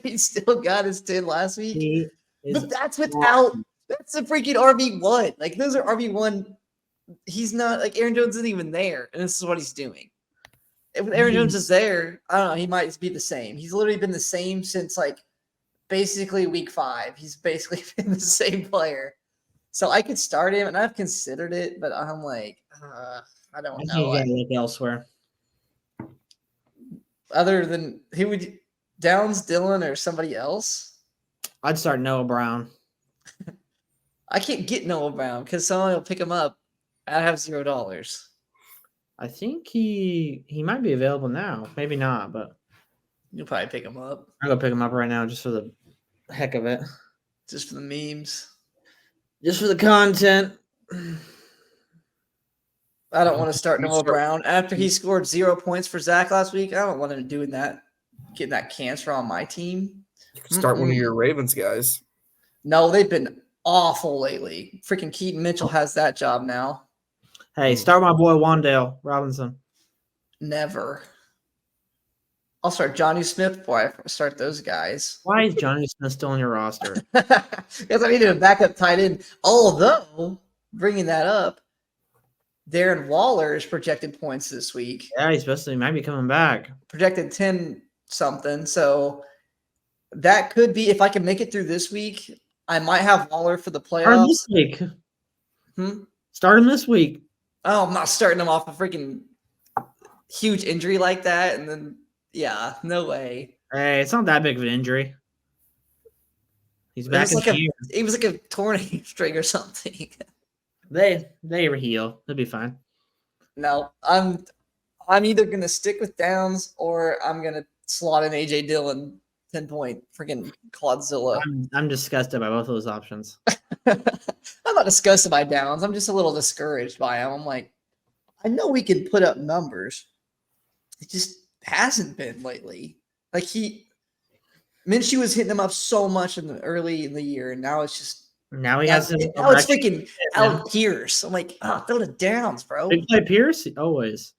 He's still got his 10 last week. But that's the freaking RB1. Like, those are RB1. He's not, like, Aaron Jones isn't even there, and this is what he's doing. If Aaron Jones is there, I don't know, he might be the same. He's literally been the same since, like, basically week 5. He's basically been the same player. So I could start him, and I've considered it, but I'm like, I don't know. You gotta look elsewhere. Other than who would Downs, Dillon, or somebody else? I'd start Noah Brown. I can't get Noah Brown because someone will pick him up. I have $0. I think he might be available now. Maybe not, but you'll probably pick him up. I'll go pick him up right now just for the heck of it. Just for the memes. Just for the content. I don't want to start Noah Brown. After he scored 0 points for Zach last week, I don't want him doing that, getting that cancer on my team. You can start one of your Ravens guys. No, they've been awful lately. Freaking Keaton Mitchell has that job now. Hey, start my boy Wandale Robinson. Never. I'll start Johnny Smith before I start those guys. Why is Johnny Smith still on your roster? Because I needed a backup tight end. Although, bringing that up, Darren Waller is projected points this week. Yeah, he might be coming back. Projected 10-something. So that could be, if I can make it through this week, I might have Waller for the playoffs. Start him this week. Start him this week. Oh, I'm not starting him off a freaking huge injury like that. And then, yeah, no way. Hey, it's not that big of an injury. He's back in here. It was like a torn hamstring or something. They heal. They'll be fine. No, I'm either gonna stick with Downs or I'm gonna slot in AJ Dillon 10-point freaking Claudzilla. I'm disgusted by both of those options. I'm not disgusted by Downs. I'm just a little discouraged by him. I'm like, I know we can put up numbers. It just hasn't been lately. Like Minshew was hitting him up so much early in the year, and now it's just. Now he has. Now it's freaking Alec Pierce. I'm like, throw the Downs, bro. Big play Pierce always.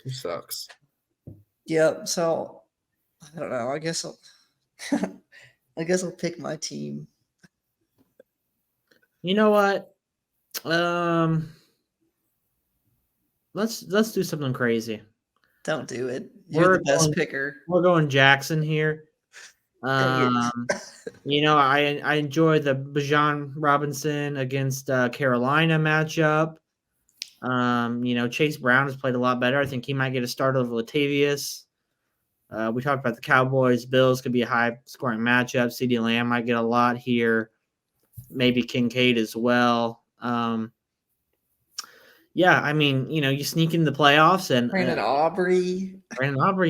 He sucks. Yep. So I don't know. I guess I'll pick my team. You know what? Let's do something crazy. Don't do it. You're the best picker. We're going Jackson here. You know, I enjoy the Bijan Robinson against Carolina matchup. You know, Chase Brown has played a lot better. I think he might get a start over Latavius. We talked about the Cowboys. Bills could be a high-scoring matchup. CeeDee Lamb might get a lot here. Maybe Kincaid as well. Yeah, I mean, you know, you sneak into the playoffs and Brandon Aubrey,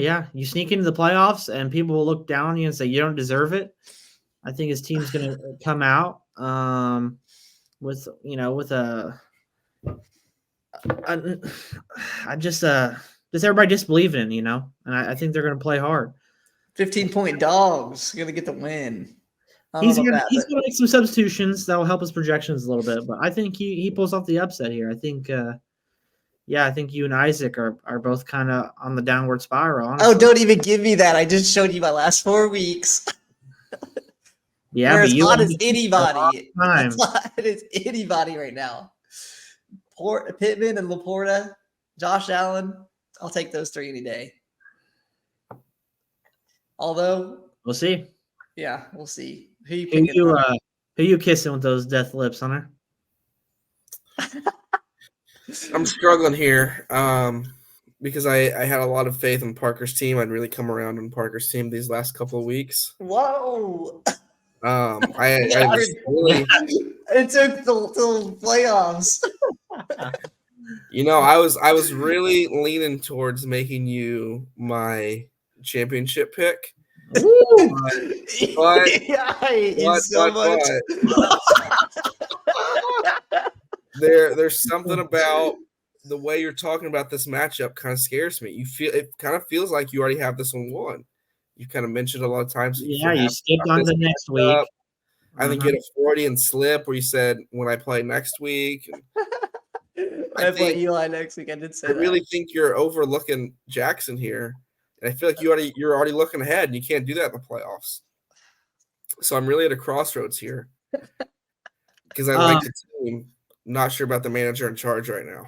yeah. You sneak into the playoffs and people will look down on you and say you don't deserve it. I think his team's going to come out with everybody disbelieving in, you know, and I think they're going to play hard. 15-point dogs going to get the win. He's going to make some substitutions that will help his projections a little bit, but I think he pulls off the upset here. I think, I think you and Isaac are both kind of on the downward spiral. Honestly. Oh, don't even give me that. I just showed you my last 4 weeks. Yeah, You're as hot as anybody. As hot as anybody right now. Pittman and Laporta, Josh Allen. I'll take those 3 any day. Although, we'll see. Yeah, we'll see. Who you Who picking? you Hunter? who you kissing with those death lips, Hunter? I'm struggling here because I had a lot of faith in Parker's team. I'd really come around on Parker's team these last couple of weeks. Whoa! I was really, It took the playoffs. I was really leaning towards making you my championship pick. Ooh. But- I hate you so much. There's something about the way you're talking about this matchup kind of scares me. It kind of feels like you already have this one won. You kind of mentioned a lot of times. Yeah, you skipped on the next week. I think you had a Freudian slip where you said when I play next week. I play Eli next week. I did say I really think you're overlooking Jackson here, and I feel like you're already looking ahead, and you can't do that in the playoffs. So I'm really at a crossroads here because I like the team. Not sure about the manager in charge right now.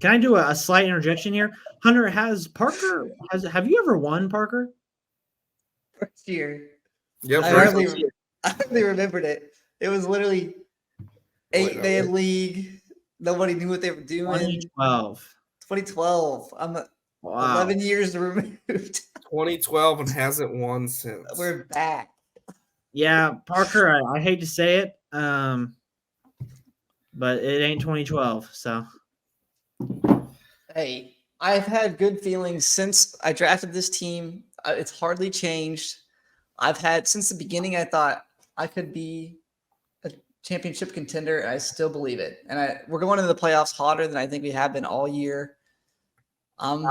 Can I do a slight interjection here? Hunter, have you ever won, Parker? First year. Yep. I hardly remembered it. It was literally 8-man league. Nobody knew what they were doing. 2012. I'm 11 years removed. 2012 and hasn't won since. We're back. Yeah, Parker, I hate to say it, but it ain't 2012. So, hey, I've had good feelings since I drafted this team. It's hardly changed. I've had since the beginning. I thought I could be a championship contender, and I still believe it. And we're going into the playoffs hotter than I think we have been all year. I'm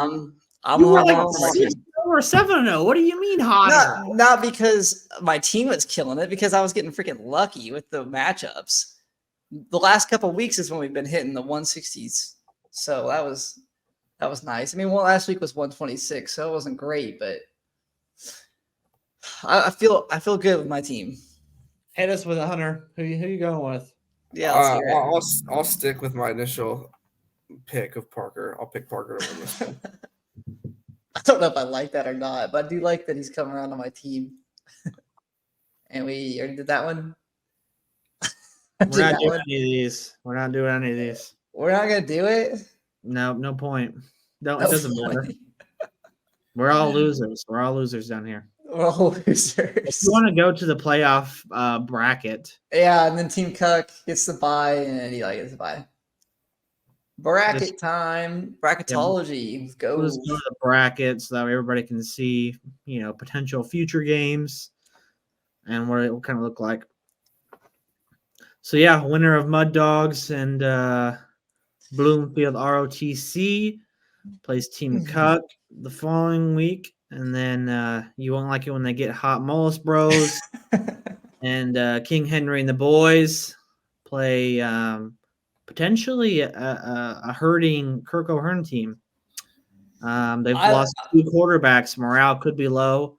we're 7-0. What do you mean hotter? Not because my team was killing it, because I was getting freaking lucky with the matchups. The last couple of weeks is when we've been hitting the 160s, so that was nice. I mean, last week was 126, so it wasn't great, but I feel good with my team. Hit us with a Hunter. Who you going with? Yeah, I'll stick with my initial pick of Parker. I'll pick Parker to win this one. I don't know if I like that or not, but I do like that he's coming around on my team. And we already did that one. We're not doing any of these. We're not doing any of these. We're not gonna do it. No point. No, it doesn't matter. We're all losers. We're all losers down here. We're all losers. If you want to go to the playoff bracket. Yeah, and then Team Cuck gets the bye, and Eli gets the bye. Bracket time. Bracketology. Let's go. Let's go to the bracket so that everybody can see, potential future games and what it will kind of look like. So, yeah, winner of Mud Dogs and Bloomfield ROTC plays Team Cuck the following week. And then you won't like it when they get Hot Mullis Bros and King Henry and the boys play potentially a hurting Kirk O'Hearn team. They've lost 2 quarterbacks. Morale could be low.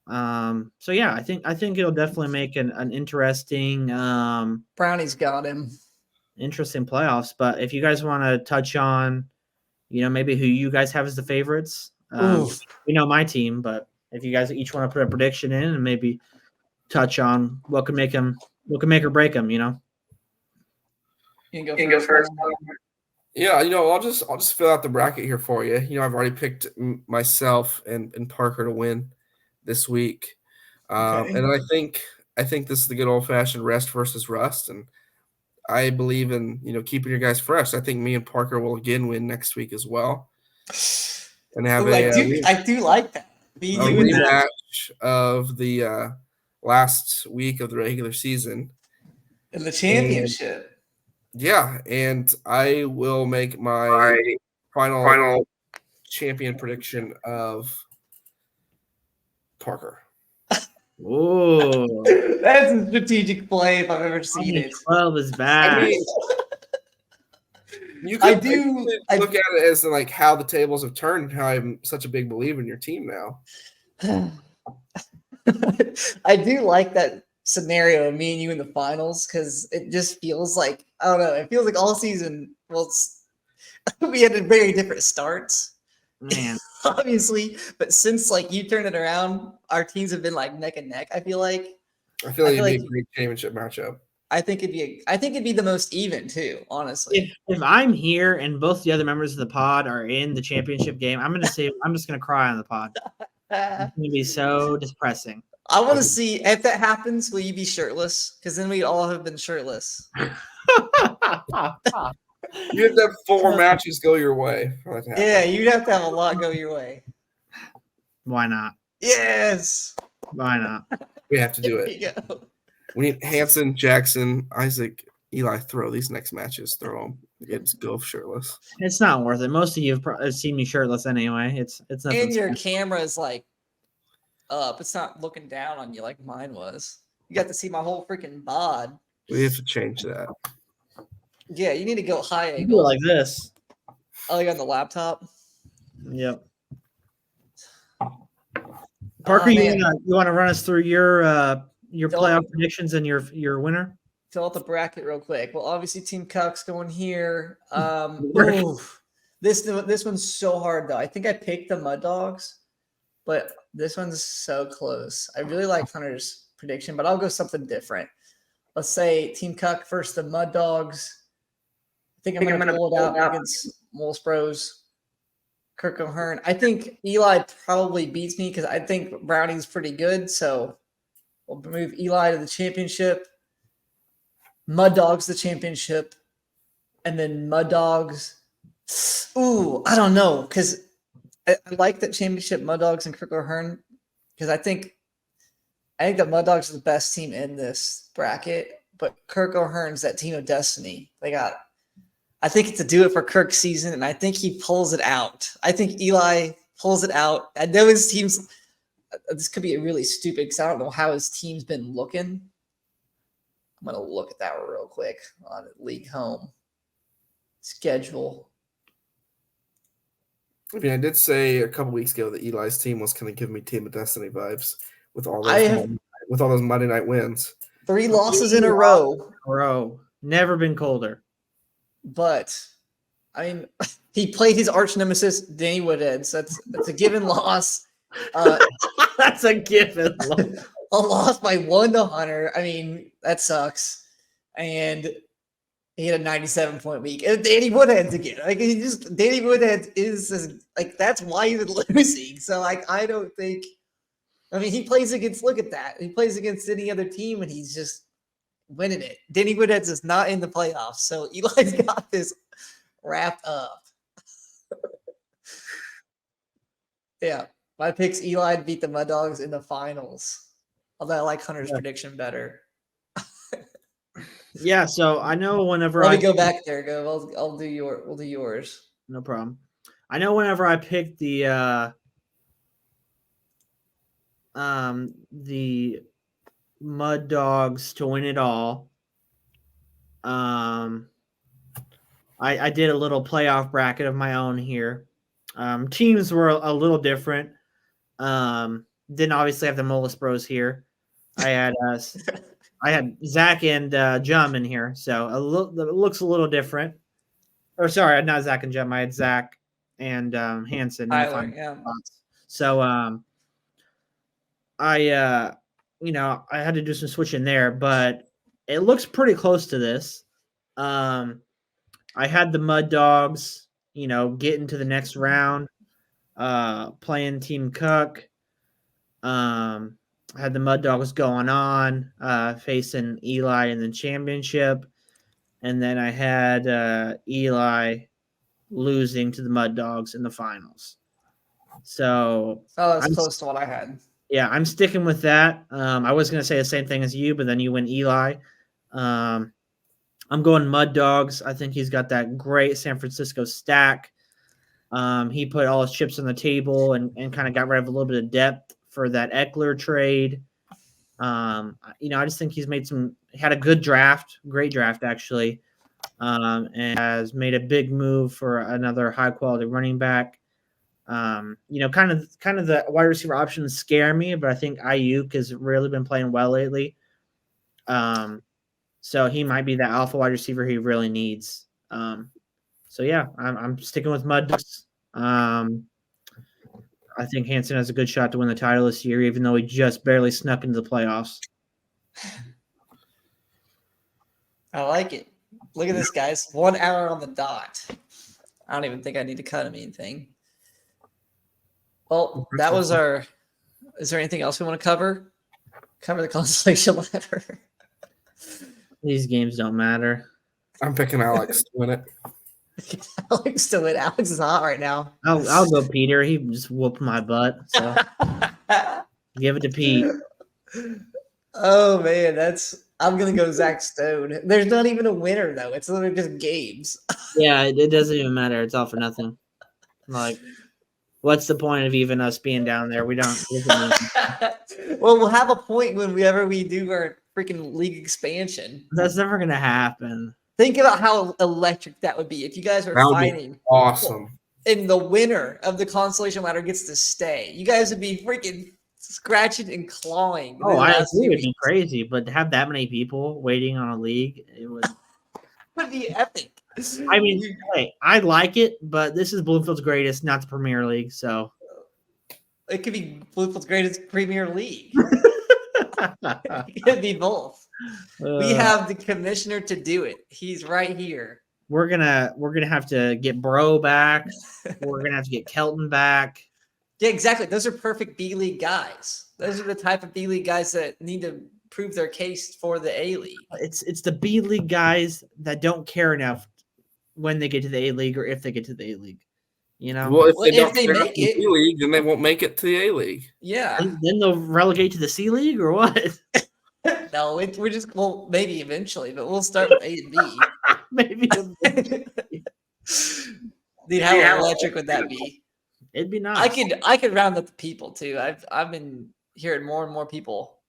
So yeah, I think it'll definitely make an interesting Brownie's got him. Interesting playoffs. But if you guys want to touch on, maybe who you guys have as the favorites. We know my team, but if you guys each want to put a prediction in and maybe touch on what could make or break them, You can go first. Yeah, I'll just fill out the bracket here for you. I've already picked myself and Parker to win this week, Okay. and I think this is the good old fashioned rest versus rust, and I believe in keeping your guys fresh. I think me and Parker will again win next week as well, and have I do like that. A rematch of the last week of the regular season in the championship. And I will make my final champion prediction of Parker. Oh, that's a strategic play if I've ever seen it. 12 is bad. I mean, you could look at it as like how the tables have turned and how I'm such a big believer in your team now. I do like that scenario of me and you in the finals because it just feels like, I don't know, it feels like all season, we had a very different starts. Man. Obviously, but since you turned it around, our teams have been neck and neck, I feel like. I feel like it'd like be a great championship matchup. I think it'd be the most even too, honestly. If I'm here and both the other members of the pod are in the championship game, I'm just gonna cry on the pod. It's gonna be so depressing. I want to see if that happens. Will you be shirtless? Because then we all have been shirtless. You have to have 4 matches go your way. For that to happen. Yeah, you'd have to have a lot go your way. Why not? Yes. Why not? We have to do There it. you go. We need Hanson, Jackson, Isaac, Eli. Throw these next matches. Throw them. Just go shirtless. It's not worth it. Most of you have seen me shirtless anyway. It's nothing. And your special. camera is like up. It's not looking down on you like mine was. You got to see my whole freaking bod. We have to change that. Yeah, you need to go high You do it angle. like this. Oh, you on the laptop? Yep. Parker, man. you want to run us through your Don't- playoff predictions and your winner? Fill out the bracket real quick. Well, obviously Team Cuck's going here. Work. Oof. This one's so hard though. I think I picked the Mud Dogs, but this one's so close. I really like Hunter's prediction, but I'll go something different. Let's say Team Cuck versus the Mud Dogs. I think I'm going to pull it out against Moles Bros. Kirk O'Hearn. I think Eli probably beats me because I think Browning's pretty good. So we'll move Eli to the championship. Mud Dogs the championship. And then Mud Dogs. Ooh, I don't know. Because I like that championship Mud Dogs and Kirk O'Hearn. Because I think the Mud Dogs are the best team in this bracket. But Kirk O'Hearn's that team of destiny. I think it's to do it for Kirk's season, and I think he pulls it out. I think Eli pulls it out. I know his team's this could be really stupid because I don't know how his team's been looking. I'm going to look at that real quick on League Home schedule. I mean, I did say a couple weeks ago that Eli's team was kind of giving me Team of Destiny vibes with all those Monday night wins. 3 losses in a row. Bro, never been colder. But I mean, he played his arch nemesis Danny Woodhead, so that's a given loss. That's a given. A loss by 1 to Hunter. I mean, that sucks. And he had a 97-point week. And Danny Woodhead's again. Danny Woodhead is that's why he's losing. So I don't think. I mean, he plays against. Look at that. He plays against any other team, and he's just winning it. Danny Woodhead's is not in the playoffs, so Eli's got this wrapped up. Yeah, my pick's Eli to beat the Mud Dogs in the finals. Although I like Hunter's prediction better. Yeah, so I know whenever Let me go back there. We'll do yours. No problem. I know whenever I picked the Mud Dogs to win it all. I did a little playoff bracket of my own here. Teams were a little different. Didn't obviously have the Moles Bros here. I had Zach and Jum in here, so it looks a little different. Or sorry, not Zach and Jum. I had Zach and Hanson. Tyler, yeah. So I had to do some switching there, but it looks pretty close to this. I had the Mud Dogs, getting to the next round, playing Team Cook. I had the Mud Dogs going on, facing Eli in the championship. And then I had Eli losing to the Mud Dogs in the finals. So that's close to what I had. Yeah, I'm sticking with that. I was going to say the same thing as you, but then you went Eli. I'm going Mud Dogs. I think he's got that great San Francisco stack. He put all his chips on the table and kind of got rid of a little bit of depth for that Eckler trade. I just think he's had a good draft, great draft actually, and has made a big move for another high quality running back. Kind of the wide receiver options scare me, but I think Ayuk has really been playing well lately. So he might be that alpha wide receiver he really needs. So yeah, I'm sticking with Mud Dogs. I think Hanson has a good shot to win the title this year, even though he just barely snuck into the playoffs. I like it. Look at this, guys. 1 hour on the dot. I don't even think I need to cut anything. Well, that was our. Is there anything else we want to cover? Cover the consolation ladder. These games don't matter. I'm picking Alex to win it. Alex to win. Alex is hot right now. I'll go Peter. He just whooped my butt. So give it to Pete. Oh man, I'm gonna go Zach Stone. There's not even a winner though. It's literally just games. Yeah, it doesn't even matter. It's all for nothing. Like, what's the point of even us being down there? We don't. Well, we'll have a point whenever we do our freaking league expansion. That's never gonna happen. Think about how electric that would be if you guys are That would fighting. be awesome. And the winner of the consolation ladder gets to stay. You guys would be freaking scratching and clawing. Oh, I agree. It'd be crazy, but to have that many people waiting on a league, it would be epic. I mean, hey, I like it, but this is Bloomfield's greatest, not the Premier League. So it could be Bloomfield's greatest Premier League. It could be both. We have the commissioner to do it. He's right here. We're gonna have to get Bro back. We're gonna have to get Kelton back. Yeah, exactly. Those are perfect B League guys. Those are the type of B League guys that need to prove their case for the A League. It's the B League guys that don't care enough when they get to the A League or if they get to the A League. You know, well, if they if don't they make it, the league, then they won't make it to the A League. Yeah. Then they'll relegate to the C League or what? No, we're just maybe eventually, but we'll start with A and B. Maybe. Dude, how electric would that be? It'd be nice. I could round up the people too. I've been hearing more and more people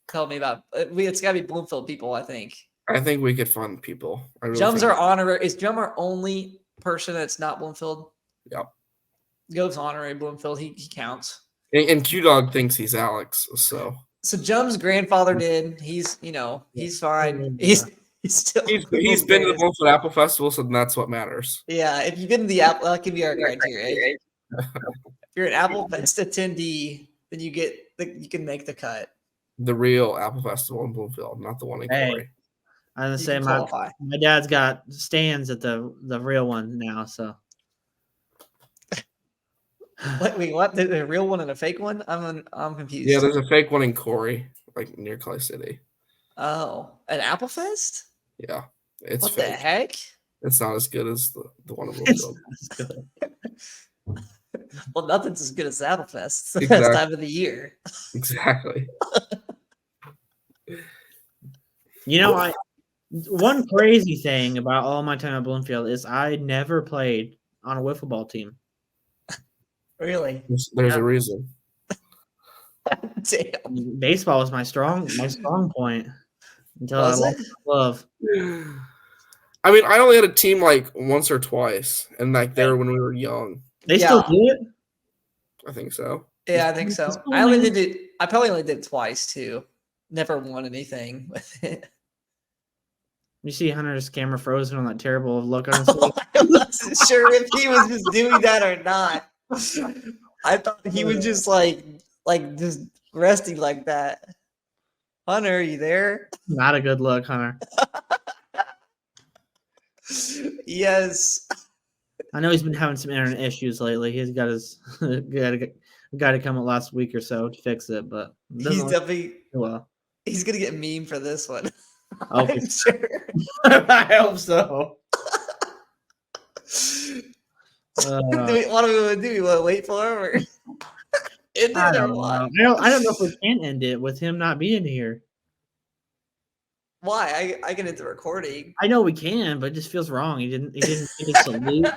tell me about it's got to be Bloomfield people. I think we could find people. Jum's our honorary. Is Jum our only person that's not Bloomfield? Yep. Goes honorary Bloomfield. He counts. And Q Dog thinks he's Alex. So Jum's grandfather did. He's fine. He's still he's been to the Bloomfield Apple Festival, so that's what matters. Yeah, if you've been to the Apple, that could be our criteria. If you're an Apple Fest attendee, then you can make the cut. The real Apple Festival in Bloomfield, not the one in Corey. I was gonna say my dad's got stands at the real one now, so. Wait, what? There's a real one and a fake one? I'm confused. Yeah, there's a fake one in Corey, like near Clay City. Oh, an Apple Fest? Yeah, it's what fake. the heck? It's not as good as the one in Bloomfield. Well, nothing's as good as Apple Fest. It's the Exactly. best time of the year. Exactly. You know, one crazy thing about all my time at Bloomfield is I never played on a wiffle ball team. Really? There's a reason. Damn. Baseball was my strong point until I lost love. I mean, I only had a team like once or twice, and like there when we were young. They still do it? I think so. Yeah, I think so. I probably only did it twice too. Never won anything with it. You see Hunter's camera frozen on that terrible look on his face. I wasn't sure if he was just doing that or not. I thought he was just like just resting like that. Hunter, are you there? Not a good look, Hunter. Yes. I know he's been having some internet issues lately. He's got his got to come up last week or so to fix it, but he's definitely well. He's gonna get meme for this one. Okay. I'm sure. I hope so. What do we want to do? We want to wait for him or end it I or don't what? know. I don't know if we can end it with him not being here. Why? I can end the recording. I know we can, but it just feels wrong. He didn't get a salute.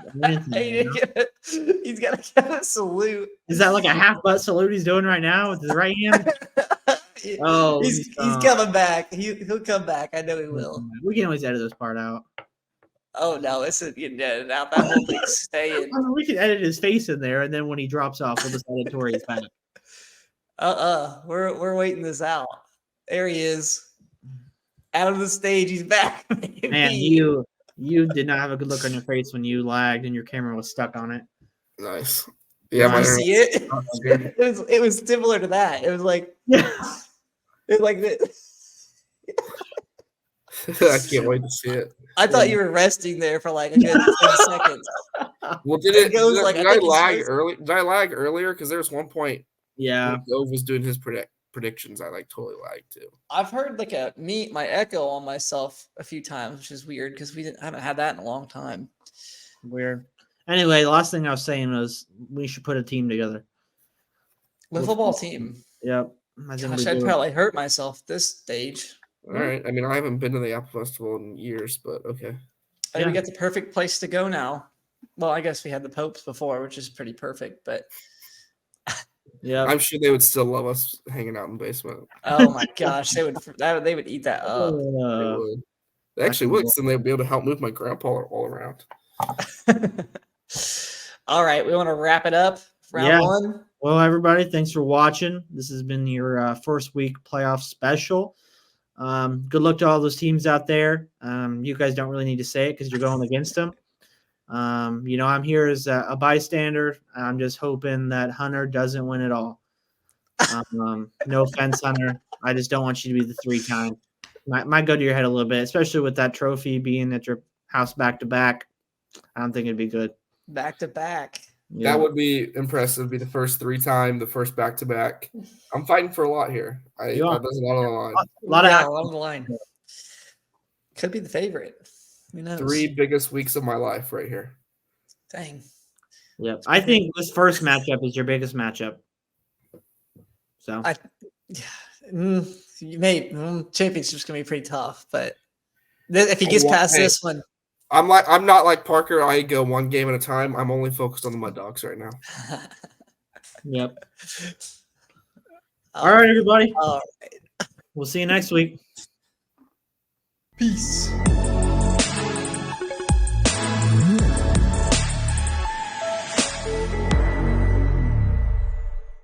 He's got to give a salute. Is that like a half butt salute he's doing right now with his right hand? Oh, he's coming back. He'll come back. I know he will. We can always edit this part out. Oh no, it's getting edited out. That whole thing's staying. I mean, we can edit his face in there, and then when he drops off, we'll just edit Tori's back. We're waiting this out. There he is. Out of the stage, he's back. Man, you did not have a good look on your face when you lagged and your camera was stuck on it. Nice. Yeah, you see it? It was similar to that. It was like yeah. It was like this. I can't wait to see it. I thought you were resting there for like a good 10 seconds. Well, It goes like, did I I think he's lag supposed- early? Did I lag earlier? Because there was one point Yeah. when Gove was doing his predictions. I like totally lagged too. I've heard like my echo on myself a few times, which is weird because I haven't had that in a long time. Weird. Anyway, the last thing I was saying was we should put a team together. The football team. Yep. I think Gosh, we I'd do. probably hurt myself this stage. All right. I mean, I haven't been to the Apple Festival in years, but okay. Hey, Yeah. we got the perfect place to go now. Well, I guess we had the Popes before, which is pretty perfect, but Yeah. I'm sure they would still love us hanging out in the basement. oh my gosh, they would eat that up. They would. They actually would, 'cause then they'd be able to help move my grandpa all around. All right, we want to wrap it up. Round Yeah. one. Well, everybody, thanks for watching. This has been your first week playoff special. Good luck to all those teams out there. You guys don't really need to say it because you're going against them. I'm here as a bystander. I'm just hoping that Hunter doesn't win it all. No offense, Hunter. I just don't want you to be the 3-time. Might go to your head a little bit, especially with that trophy being at your house back to back. I don't think it'd be good. Back to back. Yeah. That would be impressive. Be the first 3-time, the first back-to-back. I'm fighting for a lot here. There's a lot on the line. A lot Yeah, of along the line. Could be the favorite. Who knows? 3 biggest weeks of my life right here. Dang. Yep. I think this first matchup is your biggest matchup. So Championship's gonna be pretty tough, but if he gets past this one, I'm not like Parker. I go one game at a time. I'm only focused on the Mud Dogs right now. yep. All right, everybody. All We'll see you next week. peace.